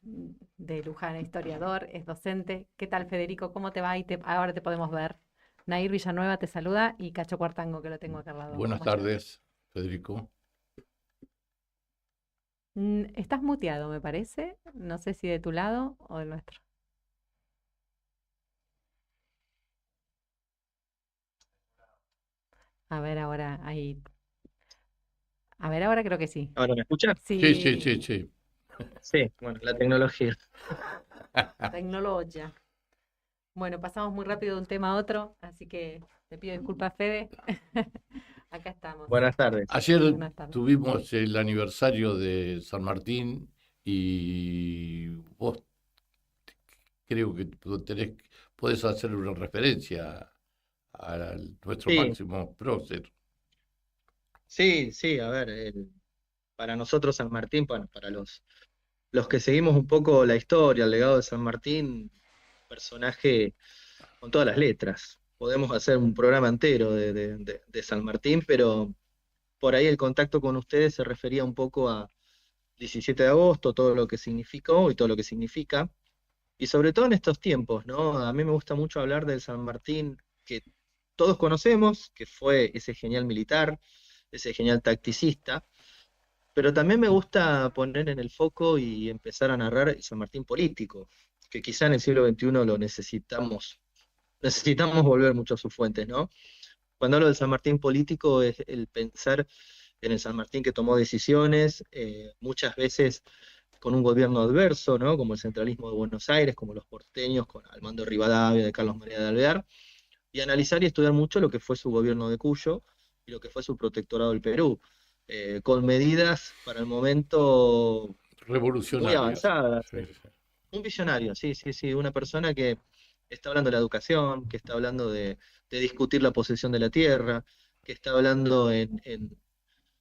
Luján, historiador, es docente. ¿Qué tal, Federico? ¿Cómo te va? Ahora te podemos ver. Nair Villanueva te saluda y Cacho Cuartango, que lo tengo acá al lado. Buenas tardes, Federico. Estás muteado, me parece. No sé si de tu lado o del nuestro. A ver, ahora ahí. A ver, ahora creo que sí. ¿Ahora me escuchan? Sí. Sí, bueno, la tecnología. Tecnología. Bueno, pasamos muy rápido de un tema a otro, así que te pido disculpas, Fede. Acá estamos. Buenas tardes. Ayer Buenas tardes. tuvimos el aniversario de San Martín y vos creo que podés hacer una referencia a nuestro Sí. máximo prócer. Sí, a ver, para nosotros San Martín, para los que seguimos un poco la historia, el legado de San Martín, personaje con todas las letras. Podemos hacer un programa entero de San Martín, pero por ahí el contacto con ustedes se refería un poco a 17 de agosto, todo lo que significó y todo lo que significa, y sobre todo en estos tiempos, ¿no? A mí me gusta mucho hablar del San Martín que todos conocemos, que fue ese genial militar, ese genial tacticista, pero también me gusta poner en el foco y empezar a narrar el San Martín político, que quizá en el siglo XXI lo necesitamos volver mucho a sus fuentes, ¿no? Cuando hablo del San Martín político es el pensar en el San Martín que tomó decisiones, muchas veces con un gobierno adverso, ¿no? Como el centralismo de Buenos Aires, como los porteños, con al mando de Rivadavia, de Carlos María de Alvear, y analizar y estudiar mucho lo que fue su gobierno de Cuyo y lo que fue su protectorado del Perú, con medidas para el momento muy Revolucionarias. avanzadas. Sí, sí. Un visionario, sí, sí, sí, una persona que está hablando de la educación, que está hablando de discutir la posesión de la tierra, que está hablando en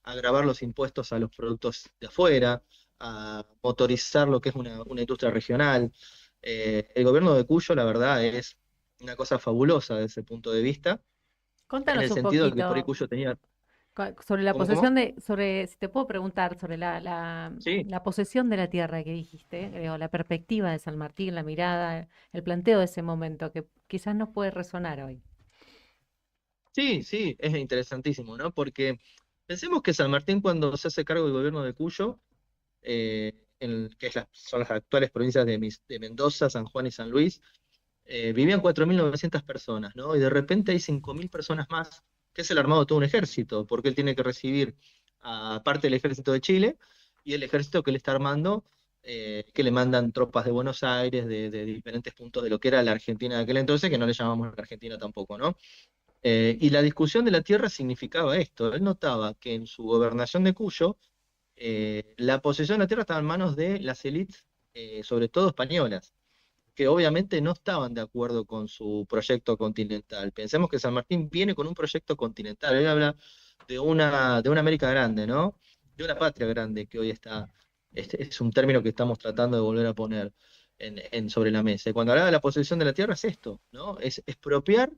agravar los impuestos a los productos de afuera, a motorizar lo que es una industria regional. El gobierno de Cuyo, la verdad, es una cosa fabulosa desde ese punto de vista, en Contanos el un sentido de que por ahí poquito Cuyo tenía... sobre la ¿Cómo, posesión cómo? si te puedo preguntar sobre Sí. la posesión de la tierra que dijiste, o la perspectiva de San Martín, la mirada, el planteo de ese momento que quizás nos puede resonar hoy. Sí, sí, es interesantísimo, ¿no? Porque pensemos que San Martín cuando se hace cargo del gobierno de Cuyo, que son las actuales provincias de Mendoza, San Juan y San Luis, vivían 4.900 personas, ¿no? Y de repente hay 5.000 personas más, que es el armado de todo un ejército, porque él tiene que recibir a parte del ejército de Chile y el ejército que él está armando, que le mandan tropas de Buenos Aires, de diferentes puntos de lo que era la Argentina de aquel entonces, que no le llamamos la Argentina tampoco, ¿no? Y la discusión de la tierra significaba esto. Él notaba que en su gobernación de Cuyo, la posesión de la tierra estaba en manos de las élites, sobre todo españolas, que obviamente no estaban de acuerdo con su proyecto continental. Pensemos que San Martín viene con un proyecto continental. Él habla de una América grande, ¿no? De una patria grande, que hoy está, este es un término que estamos tratando de volver a poner sobre la mesa. Y cuando hablaba de la posesión de la tierra es esto, ¿no? Es expropiar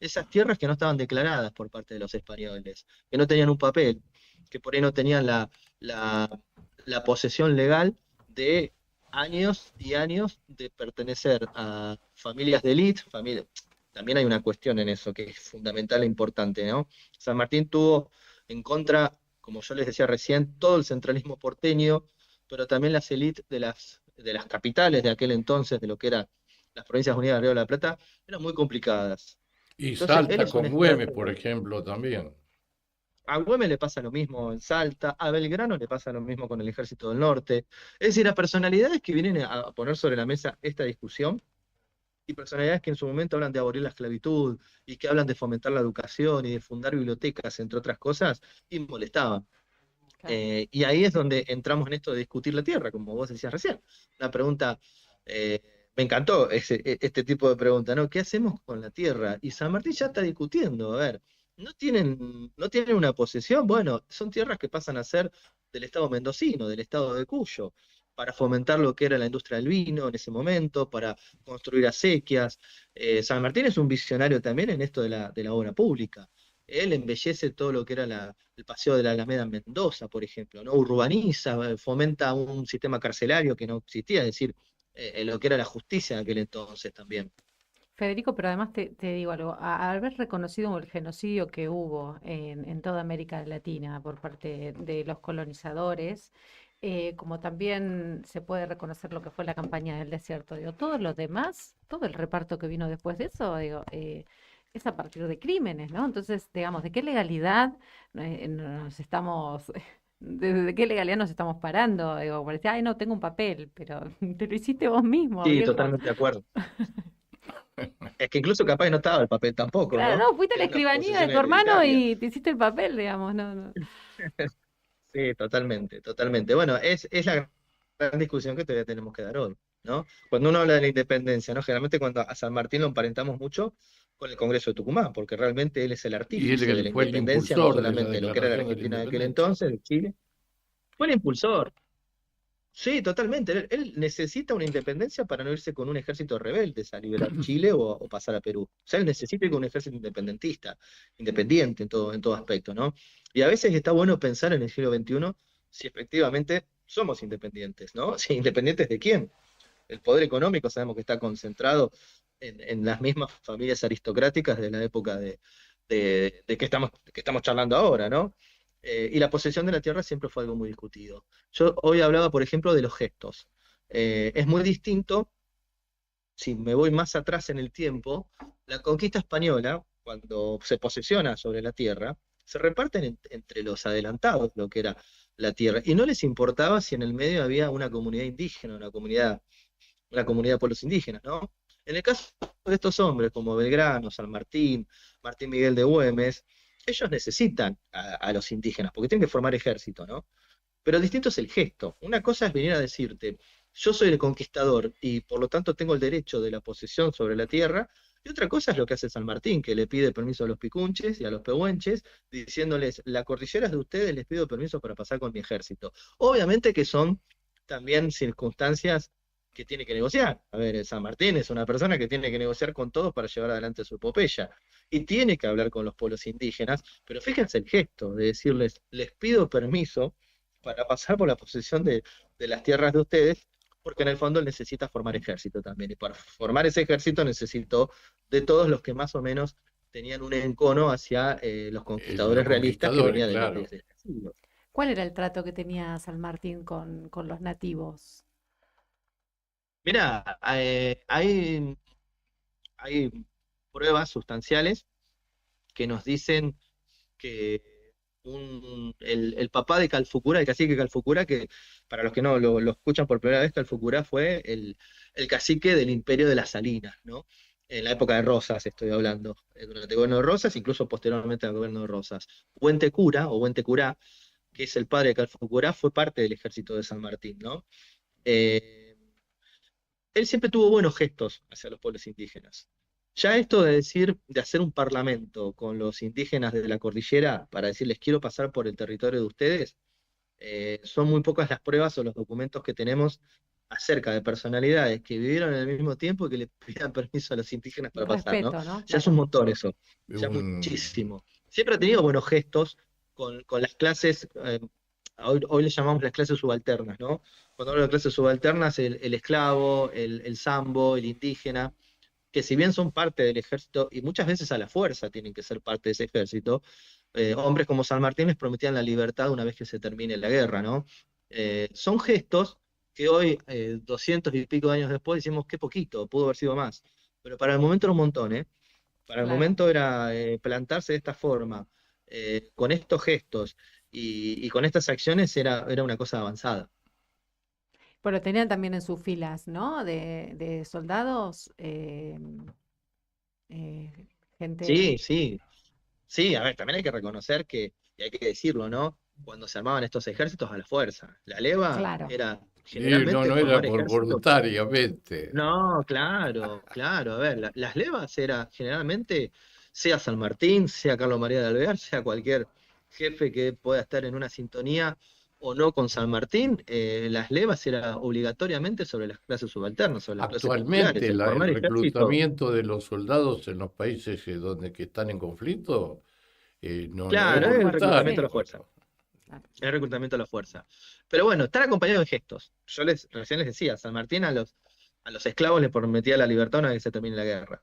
esas tierras que no estaban declaradas por parte de los españoles, que no tenían un papel, que por ahí no tenían la posesión legal de años y años de pertenecer a familias de élite. También hay una cuestión en eso que es fundamental e importante, ¿no? San Martín tuvo en contra, como yo les decía recién, todo el centralismo porteño, pero también las élites de las capitales de aquel entonces, de lo que eran las Provincias Unidas de Río de la Plata, eran muy complicadas. Y Entonces, él Salta es un con Güemes, experto. por ejemplo, también. A Güemes le pasa lo mismo en Salta, a Belgrano le pasa lo mismo con el Ejército del Norte. Es decir, las personalidades que vienen a poner sobre la mesa esta discusión, y personalidades que en su momento hablan de abolir la esclavitud, y que hablan de fomentar la educación y de fundar bibliotecas, entre otras cosas, y molestaban. Y ahí es donde entramos en esto de discutir la tierra, como vos decías recién. La pregunta, me encantó este tipo de pregunta, ¿no? ¿Qué hacemos con la tierra? Y San Martín ya está discutiendo, a ver, no tienen una posesión, bueno, son tierras que pasan a ser del Estado mendocino, del Estado de Cuyo, para fomentar lo que era la industria del vino en ese momento, para construir acequias. San Martín es un visionario también en esto de la obra pública. Él embellece todo lo que era el paseo de la Alameda en Mendoza, por ejemplo, ¿no? Urbaniza, fomenta un sistema carcelario que no existía, es decir, lo que era la justicia en aquel entonces también. Federico, pero además te digo algo, al haber reconocido el genocidio que hubo en toda América Latina por parte de los colonizadores, como también se puede reconocer lo que fue la campaña del desierto, digo, todo lo demás, todo el reparto que vino después de eso, digo, es a partir de crímenes, ¿no? Entonces, digamos, ¿de qué legalidad nos estamos, desde qué legalidad nos estamos parando? Digo, porque, ay, no, tengo un papel, pero te lo hiciste vos mismo, Sí, viejo. totalmente de acuerdo. Es que incluso capaz no estaba el papel tampoco, Claro, ¿no? no, fuiste a la Era una escribanía de posesión tu hermano hereditaria. y te hiciste el papel, digamos, no. Sí, totalmente, totalmente. Bueno, es la gran discusión que todavía tenemos que dar hoy, ¿no? Cuando uno habla de la independencia, ¿no? Generalmente cuando a San Martín lo emparentamos mucho con el Congreso de Tucumán, porque realmente él es el Y artífice de la él fue el independencia, no impulsor de la solamente de lo que era la declaración de la Argentina de aquel independencia. entonces, de Chile. Fue el impulsor. Sí, totalmente. Él necesita una independencia para no irse con un ejército de rebeldes a liberar Chile o pasar a Perú. O sea, él necesita ir con un ejército independentista, independiente en todo aspecto, ¿no? Y a veces está bueno pensar en el siglo XXI si efectivamente somos independientes, ¿no? Si independientes de quién. El poder económico sabemos que está concentrado en las mismas familias aristocráticas de la época de que estamos charlando ahora, ¿no? Y la posesión de la tierra siempre fue algo muy discutido. Yo hoy hablaba, por ejemplo, de los gestos. Es muy distinto, si me voy más atrás en el tiempo, la conquista española, cuando se posesiona sobre la tierra, se reparten entre los adelantados lo que era la tierra, y no les importaba si en el medio había una comunidad indígena, una comunidad de pueblos indígenas, ¿no? En el caso de estos hombres, como Belgrano, San Martín, Martín Miguel de Güemes, ellos necesitan a los indígenas, porque tienen que formar ejército, ¿no? Pero distinto es el gesto. Una cosa es venir a decirte, yo soy el conquistador y por lo tanto tengo el derecho de la posesión sobre la tierra, y otra cosa es lo que hace San Martín, que le pide permiso a los picunches y a los pehuenches, diciéndoles, la cordillera es de ustedes, les pido permiso para pasar con mi ejército. Obviamente que son también circunstancias que tiene que negociar. A ver, San Martín es una persona que tiene que negociar con todos para llevar adelante su epopeya. Y tiene que hablar con los pueblos indígenas, pero fíjense el gesto de decirles, les pido permiso para pasar por la posesión de las tierras de ustedes, porque en el fondo él necesita formar ejército también. Y para formar ese ejército necesitó de todos los que más o menos tenían un encono hacia los conquistadores realistas que venían claro. desde el siglo. ¿Cuál era el trato que tenía San Martín con los nativos? Mira, hay pruebas sustanciales que nos dicen que el papá de Calfucurá, el cacique Calfucurá, que para los que no lo escuchan por primera vez, Calfucurá fue el cacique del Imperio de las Salinas, ¿no? En la época de Rosas estoy hablando, durante el gobierno de Rosas, incluso posteriormente al gobierno de Rosas. Huentecura, o Huentecurá, que es el padre de Calfucurá, fue parte del ejército de San Martín, ¿no? Él siempre tuvo buenos gestos hacia los pueblos indígenas. Ya esto de hacer un parlamento con los indígenas de la cordillera para decirles quiero pasar por el territorio de ustedes, son muy pocas las pruebas o los documentos que tenemos acerca de personalidades que vivieron en el mismo tiempo y que le pidan permiso a los indígenas para pasar, ¿no? ¿no? Ya es un montón eso, ya muchísimo. Siempre ha tenido buenos gestos con las clases, hoy le llamamos las clases subalternas, ¿no? Cuando hablo de clases subalternas, el esclavo, el sambo, el indígena, que si bien son parte del ejército, y muchas veces a la fuerza tienen que ser parte de ese ejército, hombres como San Martín les prometían la libertad una vez que se termine la guerra, ¿no? Son gestos que hoy, 200 y pico de años después, decimos qué poquito, pudo haber sido más. Pero para el momento era un montón, ¿eh? Para el momento era plantarse de esta forma, con estos gestos y con estas acciones era una cosa avanzada. Pero tenían también en sus filas, ¿no? De soldados, gente. Sí, sí. Sí, a ver, también hay que reconocer que, y hay que decirlo, ¿no? Cuando se armaban estos ejércitos a la fuerza. La leva Claro. era Sí, generalmente no era formar por ejércitos. voluntariamente. No, claro, claro. A ver, las levas era generalmente, sea San Martín, sea Carlos María de Alvear, sea cualquier jefe que pueda estar en una sintonía o no con San Martín, las levas era obligatoriamente sobre las clases subalternas, sobre las clases populares. Actualmente El formar el ejército, reclutamiento de los soldados en los países que están en conflicto no claro, es es el reclutamiento a voluntario. la fuerza. Es reclutamiento a la fuerza. Pero bueno, están acompañados de gestos. Yo recién les decía, San Martín a los esclavos les prometía la libertad una vez que se termine la guerra.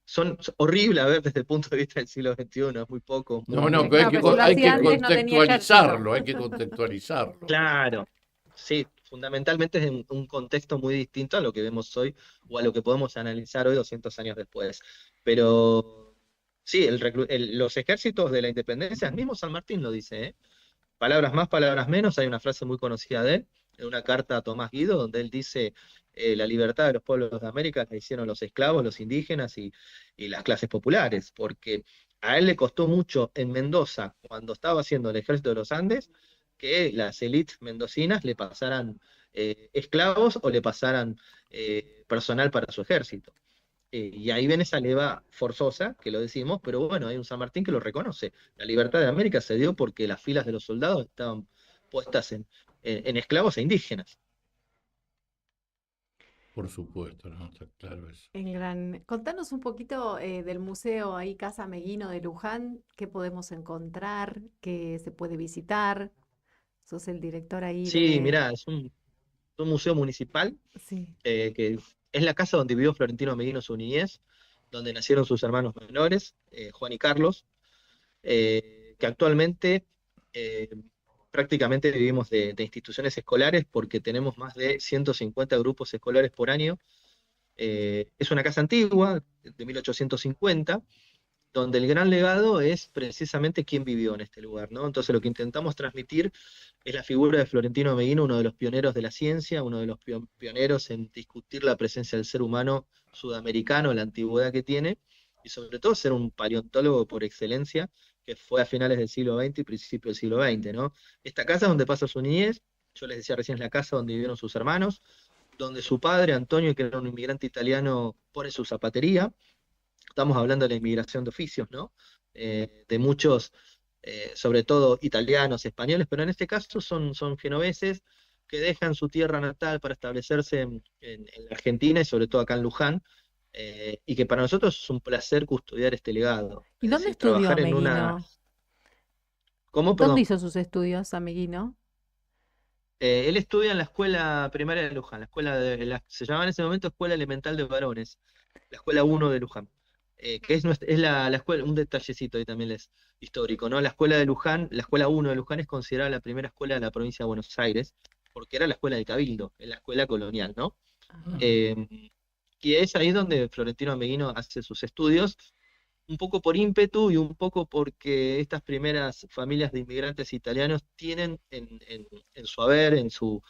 Son horribles a ver desde el punto de vista del siglo XXI, es muy poco. No, muy, pero hay que antes no tenía contextualizarlo, hay que contextualizarlo. Claro, sí, fundamentalmente es en un contexto muy distinto a lo que vemos hoy o a lo que podemos analizar hoy 200 años después. Pero sí, los ejércitos de la independencia, el mismo San Martín lo dice, ¿eh? Palabras más, palabras menos, hay una frase muy conocida de él, en una carta a Tomás Guido, donde él dice, la libertad de los pueblos de América la hicieron los esclavos, los indígenas y las clases populares, porque a él le costó mucho en Mendoza, cuando estaba haciendo el ejército de los Andes, que las élites mendocinas le pasaran esclavos o le pasaran personal para su ejército. Y ahí ven esa leva forzosa, que lo decimos, pero bueno, hay un San Martín que lo reconoce. La libertad de América se dio porque las filas de los soldados estaban puestas en esclavos e indígenas. Por supuesto, ¿no? Está claro eso. Contanos un poquito del museo ahí, Casa Meguino de Luján, qué podemos encontrar, qué se puede visitar. Sos el director ahí Sí, mirá, es un museo municipal Sí. Que es la casa donde vivió Florentino Meguino su niñez, donde nacieron sus hermanos menores, Juan y Carlos, que actualmente eh, prácticamente vivimos de instituciones escolares porque tenemos más de 150 grupos escolares por año. Es una casa antigua, de 1850, donde el gran legado es precisamente quién vivió en este lugar, ¿no? Entonces lo que intentamos transmitir es la figura de Florentino Meguino, uno de los pioneros de la ciencia, uno de los pioneros en discutir la presencia del ser humano sudamericano, la antigüedad que tiene, y sobre todo ser un paleontólogo por excelencia, que fue a finales del siglo XX y principios del siglo XX, ¿no? Esta casa es donde pasa su niñez, yo les decía recién, es la casa donde vivieron sus hermanos, donde su padre, Antonio, que era un inmigrante italiano, pone su zapatería. Estamos hablando de la inmigración de oficios, ¿no? De muchos, sobre todo italianos, españoles, pero en este caso son genoveses que dejan su tierra natal para establecerse en la Argentina y sobre todo acá en Luján, y que para nosotros es un placer custodiar este legado. ¿Y Es dónde decir, estudió trabajar en una... Meguino? ¿Cómo? ¿Dónde Perdón. hizo sus estudios, Meguino? Él estudia en la escuela primaria de Luján, se llamaba en ese momento Escuela Elemental de Varones, la escuela 1 de Luján, que es la escuela, un detallecito ahí también es histórico, ¿no? La escuela de Luján, la escuela 1 de Luján es considerada la primera escuela de la provincia de Buenos Aires, porque era la escuela de Cabildo, es la escuela colonial, ¿no? Y es ahí donde Florentino Meguino hace sus estudios, un poco por ímpetu y un poco porque estas primeras familias de inmigrantes italianos tienen en su haber, en su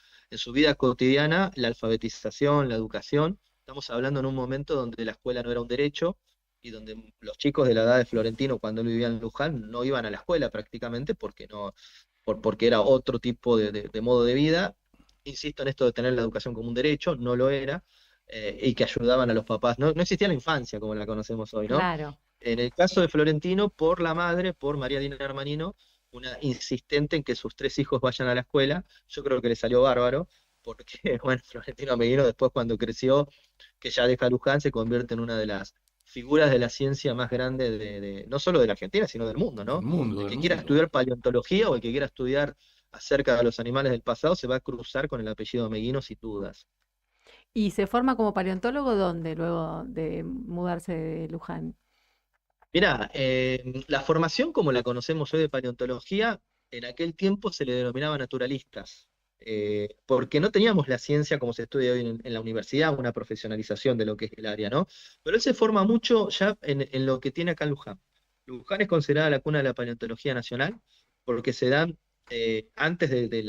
vida cotidiana, la alfabetización, la educación. Estamos hablando en un momento donde la escuela no era un derecho y donde los chicos de la edad de Florentino, cuando él vivía en Luján, no iban a la escuela prácticamente porque era otro tipo de modo de vida. Insisto en esto de tener la educación como un derecho, no lo era, y que ayudaban a los papás. No existía la infancia como la conocemos hoy, ¿no? Claro. En el caso de Florentino, por la madre, por María Dina Armanino, una insistente en que sus 3 hijos vayan a la escuela. Yo creo que le salió bárbaro, porque, bueno, Florentino Meguino después cuando creció, que ya deja Luján, se convierte en una de las figuras de la ciencia más grande no solo de la Argentina, sino del mundo, ¿no? El que quiera estudiar paleontología o el que quiera estudiar acerca de los animales del pasado se va a cruzar con el apellido Meguino sin dudas. ¿Y se forma como paleontólogo dónde, luego de mudarse de Luján? Mirá, la formación como la conocemos hoy de paleontología, en aquel tiempo se le denominaba naturalistas, porque no teníamos la ciencia como se estudia hoy en la universidad, una profesionalización de lo que es el área, ¿no? Pero él se forma mucho ya en lo que tiene acá Luján. Luján es considerada la cuna de la paleontología nacional, porque se dan, antes de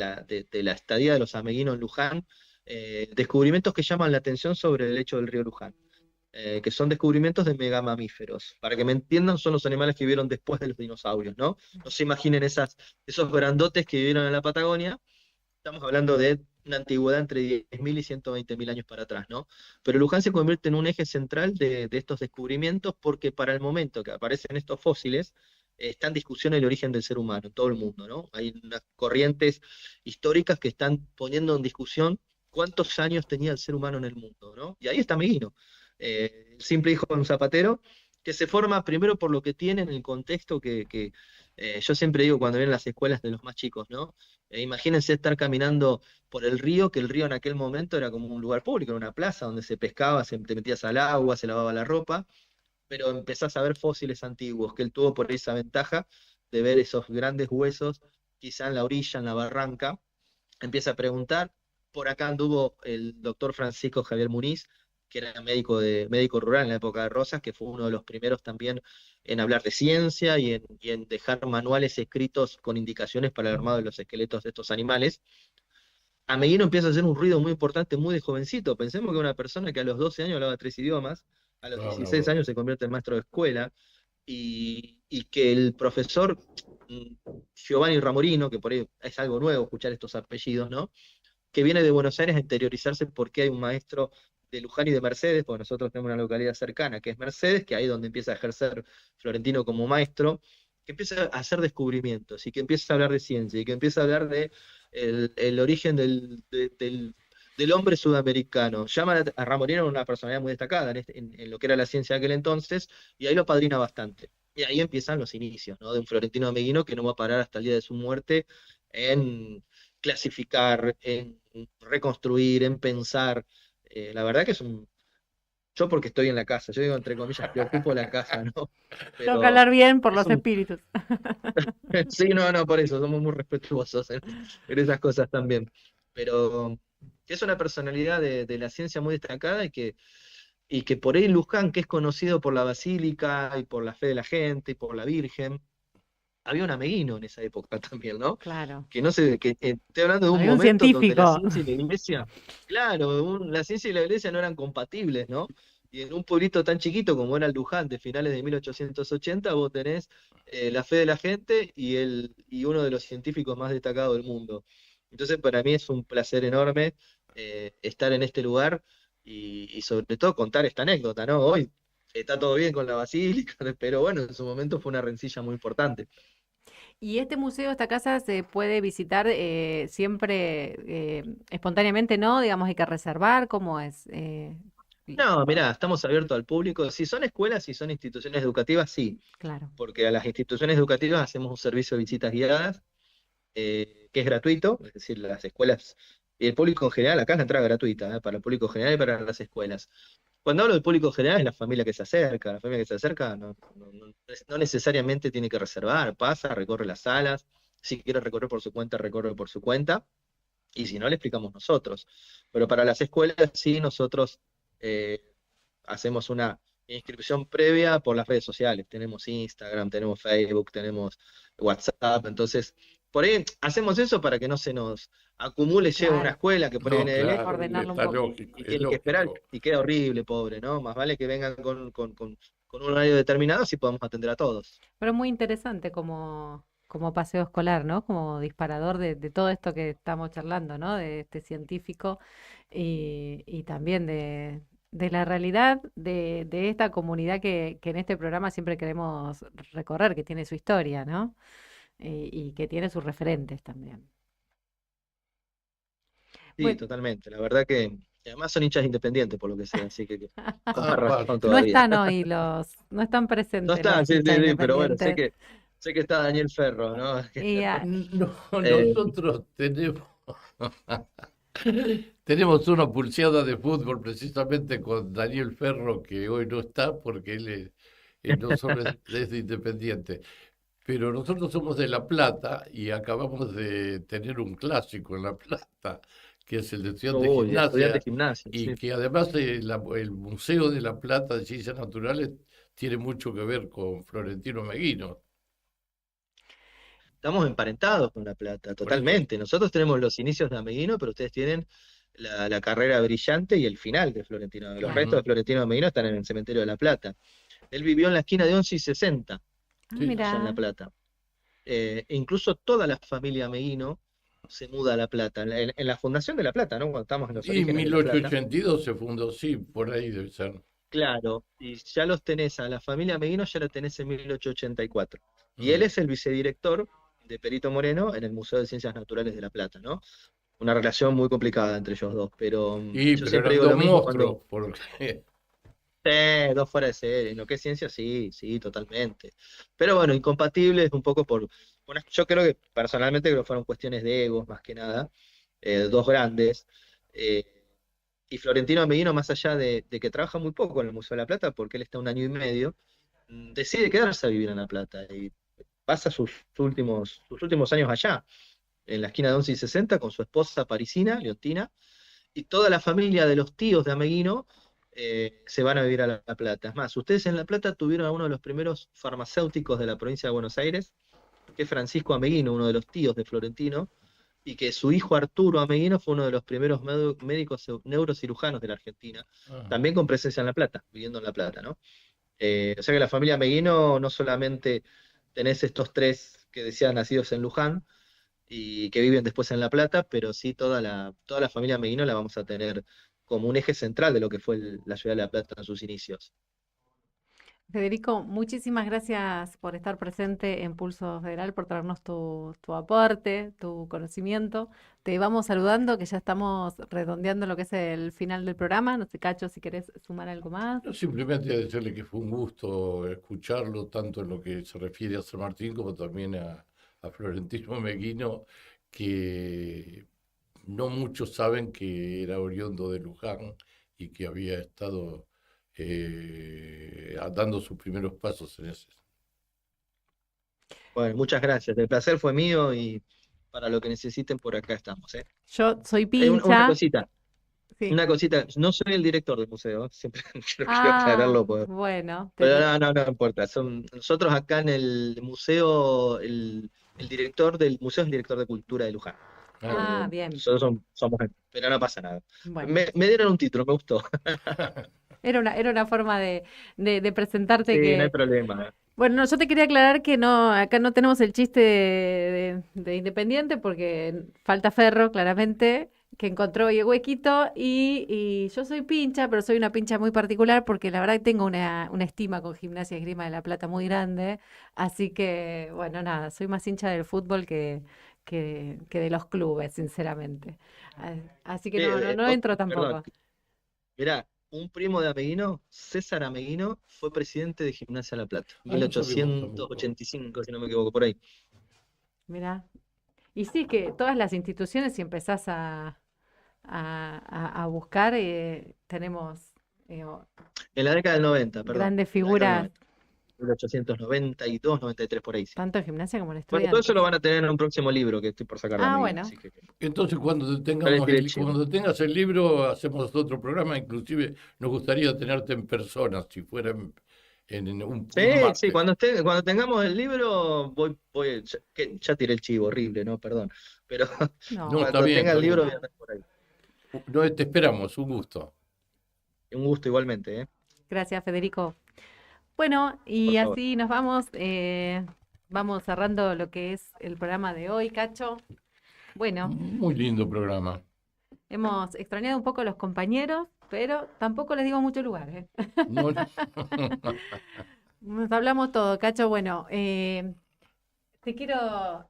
la estadía de los ameguinos en Luján, descubrimientos que llaman la atención sobre el lecho del río Luján. Que son descubrimientos de megamamíferos. Para que me entiendan, son los animales que vivieron después de los dinosaurios, ¿no? No se imaginen esos grandotes que vivieron en la Patagonia. Estamos hablando de una antigüedad entre 10.000 y 120.000 años para atrás, ¿no? Pero Luján se convierte en un eje central de estos descubrimientos porque para el momento que aparecen estos fósiles, está en discusión el origen del ser humano en todo el mundo, ¿no? Hay unas corrientes históricas que están poniendo en discusión cuántos años tenía el ser humano en el mundo, ¿no? Y ahí está Meguino. El simple hijo de un zapatero, que se forma primero por lo que tiene en el contexto que yo siempre digo cuando vienen las escuelas de los más chicos, ¿no? Imagínense estar caminando por el río, que el río en aquel momento era como un lugar público, era una plaza donde se pescaba, te metías al agua, se lavaba la ropa, pero empezás a ver fósiles antiguos, que él tuvo por esa ventaja de ver esos grandes huesos, quizá en la orilla, en la barranca. Empieza a preguntar. Por acá anduvo el doctor Francisco Javier Muniz, que era médico rural en la época de Rosas, que fue uno de los primeros también en hablar de ciencia y en dejar manuales escritos con indicaciones para el armado de los esqueletos de estos animales. A Meguino empieza a hacer un ruido muy importante, muy de jovencito. Pensemos que una persona que a los 12 años hablaba 3 idiomas, a los 16 años se convierte en maestro de escuela, y que el profesor Giovanni Ramorino, que por ahí es algo nuevo escuchar estos apellidos, ¿no? Que viene de Buenos Aires a interiorizarse porque hay un maestro de Luján y de Mercedes, porque nosotros tenemos una localidad cercana que es Mercedes, que ahí es donde empieza a ejercer Florentino como maestro, que empieza a hacer descubrimientos y que empieza a hablar de ciencia y que empieza a hablar de el origen de del hombre sudamericano. Llama a Ramorino una personalidad muy destacada en lo que era la ciencia de aquel entonces, y ahí lo padrina bastante. Y ahí empiezan los inicios, ¿no? De un Florentino Ameghino que no va a parar hasta el día de su muerte en clasificar, en reconstruir, en pensar. La verdad que es un... Yo porque estoy en la casa, yo digo entre comillas que ocupo la casa, ¿no? Tengo que Pero hablar bien por es los un... espíritus. Sí, no, por eso, somos muy respetuosos en esas cosas también. Pero que es una personalidad de la ciencia muy destacada y que por ahí Luján, que es conocido por la basílica y por la fe de la gente y por la Virgen, había un ameguino en esa época también, ¿no? Claro. Que no sé, que estoy hablando de un Había un momento donde la científico. ciencia y la iglesia, claro, la ciencia y la iglesia no eran compatibles, ¿no? Y en un pueblito tan chiquito como era el Luján de finales de 1880, vos tenés la fe de la gente y uno de los científicos más destacados del mundo. Entonces, para mí es un placer enorme estar en este lugar y sobre todo contar esta anécdota, ¿no? Hoy está todo bien con la basílica, pero bueno, en su momento fue una rencilla muy importante. Y este museo, esta casa, se puede visitar siempre espontáneamente, ¿no? Digamos, hay que reservar, ¿cómo es? No, mirá, estamos abiertos al público. Si son escuelas, si son instituciones educativas, sí, Claro. porque a las instituciones educativas hacemos un servicio de visitas guiadas, que es gratuito, es decir, las escuelas y el público en general, acá es la entrada gratuita, para el público general y para las escuelas. Cuando hablo del público general es la familia que se acerca, la familia que se acerca no necesariamente tiene que reservar, pasa, recorre las salas, si quiere recorrer por su cuenta, recorre por su cuenta, y si no, le explicamos nosotros. Pero para las escuelas sí, nosotros eh, hacemos una inscripción previa por las redes sociales. Tenemos Instagram, tenemos Facebook, tenemos WhatsApp. Entonces, por ahí hacemos eso para que no se nos acumule, llega una Claro. escuela que por ahí No, viene de lejos claro, Ordenarlo un está poco. lógico, y es tiene que esperar lógico. y queda horrible, pobre, ¿no? Más vale que vengan con un horario determinado si podemos atender a todos. Pero muy interesante como paseo escolar, ¿no? Como disparador de todo esto que estamos charlando, ¿no? De este científico y también de la realidad de esta comunidad que en este programa siempre queremos recorrer, que tiene su historia, ¿no? Y que tiene sus referentes también. Sí, Bueno, totalmente. La verdad que además son hinchas independientes por lo que sea, así que con más razón no todavía. están hoy no están No presentes está, los sí, hinchas pero bueno, independientes. sé que está Daniel Ferro, ¿no? Y, No, Eh, nosotros tenemos una pulseada de fútbol precisamente con Daniel Ferro, que hoy no está porque él no solo es de Independiente. Pero nosotros somos de La Plata y acabamos de tener un clásico en La Plata, que es el de Estudiantes de Uy, estudiante Gimnasia, de gimnasia, y sí. que además el Museo de La Plata de Ciencias Naturales tiene mucho que ver con Florentino Meguino. Estamos emparentados con La Plata, totalmente. Nosotros tenemos los inicios de Ameguino, pero ustedes tienen la carrera brillante y el final de Florentino. Los restos de Florentino Ameguino están en el cementerio de La Plata. Él vivió en la esquina de 11 y 60, allá en La mira, Plata. E incluso toda la familia Ameguino se muda a La Plata, en la fundación de La Plata, ¿no? Cuando estamos en los Y en orígenes de La Plata. 1882 se fundó, sí, por ahí debe ser. Claro, y ya los tenés, a la familia Ameguino ya la tenés en 1884. Y él es el vicedirector de Perito Moreno en el Museo de Ciencias Naturales de La Plata, ¿no? Una relación muy complicada entre ellos dos, pero yo Pero siempre eran digo dos lo mismo monstruos, cuando... porque Dos fuera de serie, en lo que es ciencia sí, totalmente. Pero bueno, incompatibles un poco yo creo que personalmente creo que fueron cuestiones de egos más que nada, dos grandes. eh, y Florentino Ameghino, más allá de que trabaja muy poco en el Museo de La Plata, porque él está un año y medio, decide quedarse a vivir en La Plata y pasa sus últimos años allá, en la esquina de 11 y 60, con su esposa parisina, Leontina, y toda la familia de los tíos de Ameghino se van a vivir a La Plata. Es más, ustedes en La Plata tuvieron a uno de los primeros farmacéuticos de la provincia de Buenos Aires, que es Francisco Ameghino, uno de los tíos de Florentino, y que su hijo Arturo Ameghino fue uno de los primeros médicos neurocirujanos de la Argentina, también con presencia en La Plata, viviendo en La Plata, ¿no? O sea que la familia Ameghino no solamente tenés estos tres que decían nacidos en Luján y que viven después en La Plata, pero sí toda la familia Ameghino la vamos a tener como un eje central de lo que fue la ciudad de La Plata en sus inicios. Federico, muchísimas gracias por estar presente en Pulso Federal, por traernos tu aporte, tu conocimiento. Te vamos saludando, que ya estamos redondeando lo que es el final del programa. No sé, Cacho, si querés sumar algo más. No, simplemente decirle que fue un gusto escucharlo, tanto en lo que se refiere a San Martín como también a Florentino Meguino, que no muchos saben que era oriundo de Luján y que había estado dando sus primeros pasos en ese. Bueno, muchas gracias. El placer fue mío y para lo que necesiten por acá estamos, ¿eh? Yo soy Una pincha. cosita. Sí. Una cosita. No soy el director del museo, ¿eh? Siempre quiero Ah, aclararlo. bueno. Pero no importa. Nosotros acá en el museo, el director del museo es el director de cultura de Luján. Ah, bien. Nosotros somos, pero no pasa nada. Bueno. Me dieron un título, me gustó. Era una forma de presentarte Sí, que... no hay problema. Bueno, no, yo te quería aclarar que no, acá no tenemos el chiste de Independiente porque falta Ferro, claramente, que encontró hoy el huequito y yo soy pincha, pero soy una pincha muy particular porque la verdad que tengo una estima con Gimnasia y Esgrima de La Plata muy grande, así que, bueno, nada, soy más hincha del fútbol que de los clubes, sinceramente. Así que no entro tampoco. Perdón. Mirá, un primo de Ameguino, César Ameguino, fue presidente de Gimnasia La Plata, 1885, si no me equivoco, por ahí. Mirá. Y sí, que todas las instituciones, si empezás a buscar, tenemos En la década del 90, perdón. grandes figuras, 1892, 93, por ahí. Sí. tanto en Gimnasia como en Bueno, Estudiantes. todo eso lo van a tener en un próximo libro que estoy por sacar de Ah, Ameguino, bueno. así que- Entonces, cuando Cuando tengas el libro, hacemos otro programa. Inclusive nos gustaría tenerte en persona, si fuera en un Sí, martes. sí, cuando tengamos el libro, ya tiré el chivo, horrible, ¿no? Perdón. Pero No. No, está cuando bien, tenga está el libro, bien. voy a andar por ahí. No, te esperamos, un gusto. Un gusto igualmente, ¿eh? Gracias, Federico. Bueno, y Por favor. así nos vamos. Vamos cerrando lo que es el programa de hoy, Cacho. Bueno, Muy lindo programa. hemos extrañado un poco a los compañeros, pero tampoco les digo mucho lugar, ¿eh? No, Nos hablamos todo, Cacho. Bueno, te quiero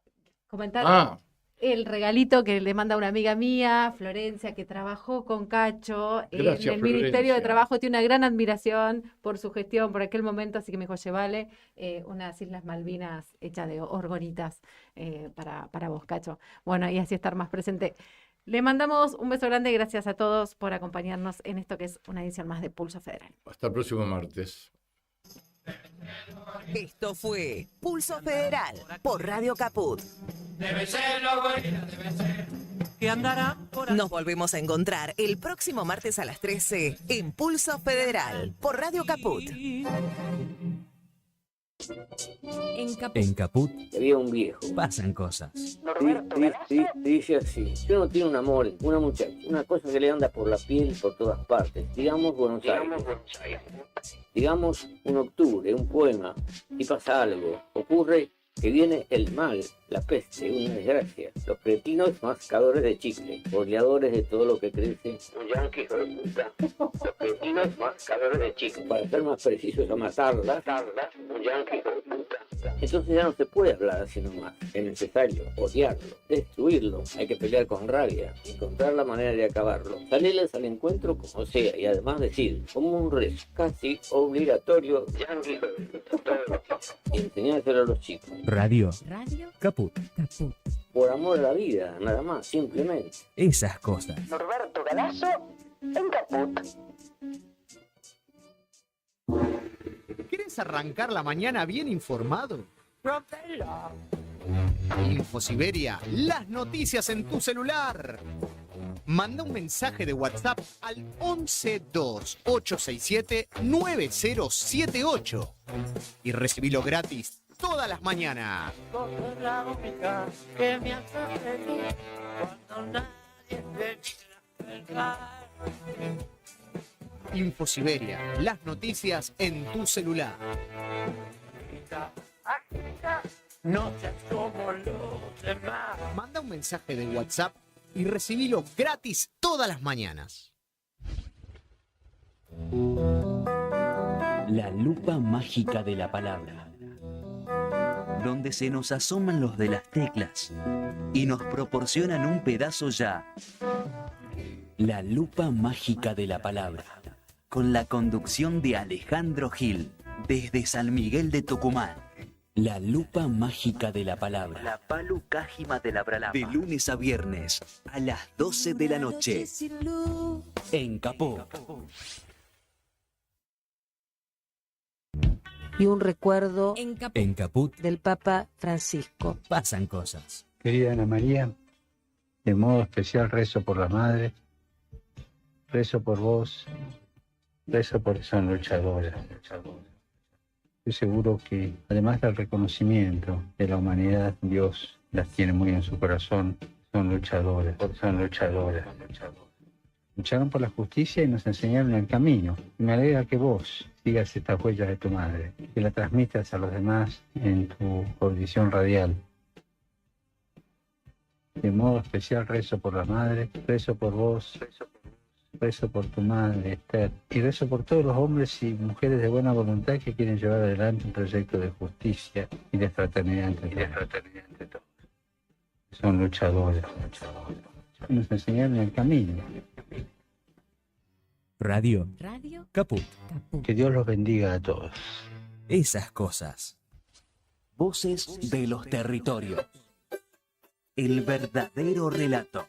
comentar Ah, el regalito que le manda una amiga mía, Florencia, que trabajó con Cacho en Gracias, el Ministerio de Florencia. Trabajo. Tiene una gran admiración por su gestión por aquel momento, así que me dijo, llévale unas Islas Malvinas hechas de orgonitas para vos, Cacho. Bueno, y así estar más presente. Le mandamos un beso grande y gracias a todos por acompañarnos en esto que es una edición más de Pulso Federal. hasta el próximo martes. Esto fue Pulso Federal por Radio Caput. Debe ser lo gorila, debe ser. Que andará por ahí. Nos volvemos a encontrar el próximo martes a las 13 en Pulso Federal por Radio Caput. En Caput Había un viejo. pasan cosas. Dice así. Si uno tiene un amor, una muchacha, una cosa que le anda por la piel por todas partes, digamos Buenos Aires. Digamos un octubre, un poema, y pasa algo. Ocurre que viene el mal, la peste, una desgracia. Los cretinos mascadores de chicle, boleadores de todo lo que crece. Un yanqui, hijo de puta. Los cretinos mascadores de chicle. Para ser más precisos, a matarlas. Un yanqui, hijo de puta. Entonces ya no se puede hablar así nomás. Es necesario odiarlo, destruirlo. Hay que pelear con rabia, encontrar la manera de acabarlo. Salirles al encuentro como sea y además decir, como un rezo, casi obligatorio, yanqui, hijo de puta. Y enseñárselo a los chicos. Radio Caput. Por amor a la vida, nada más, simplemente. Esas cosas. Norberto Galazo en Caput. ¿Querés arrancar la mañana bien informado? InfoSiberia, las noticias en tu celular. Manda un mensaje de WhatsApp al 1128679078 y recibilo gratis todas las mañanas. Con la única que me hace feliz cuando nadie me mira. InfoSiberia, las noticias en tu celular. No seas como los demás. Manda un mensaje de WhatsApp y recibilo gratis todas las mañanas. La lupa mágica de la palabra, donde se nos asoman los de las teclas y nos proporcionan un pedazo ya. La lupa mágica de la palabra, con la conducción de Alejandro Gil, desde San Miguel de Tucumán. La lupa mágica de la palabra. La palu cájima de la bralapa. De lunes a viernes, a las 12 de la noche. En Caput. Y un recuerdo En Caput del Papa Francisco. pasan cosas. Querida Ana María, de modo especial rezo por las madres, rezo por vos, rezo por son luchadoras. Estoy seguro que, además del reconocimiento de la humanidad, Dios las tiene muy en su corazón. Son luchadoras, son luchadoras. Lucharon por la justicia y nos enseñaron el camino. Y me alegra que vos sigas estas huellas de tu madre, que la transmitas a los demás en tu audición radial. De modo especial rezo por la madre, rezo por vos, rezo por tu madre, Esther, y rezo por todos los hombres y mujeres de buena voluntad que quieren llevar adelante un proyecto de justicia y de fraternidad entre todos. Son luchadores. Nos enseñaron el camino. Radio Caput. Que Dios los bendiga a todos. Esas cosas. Voces de los territorios. El verdadero relato.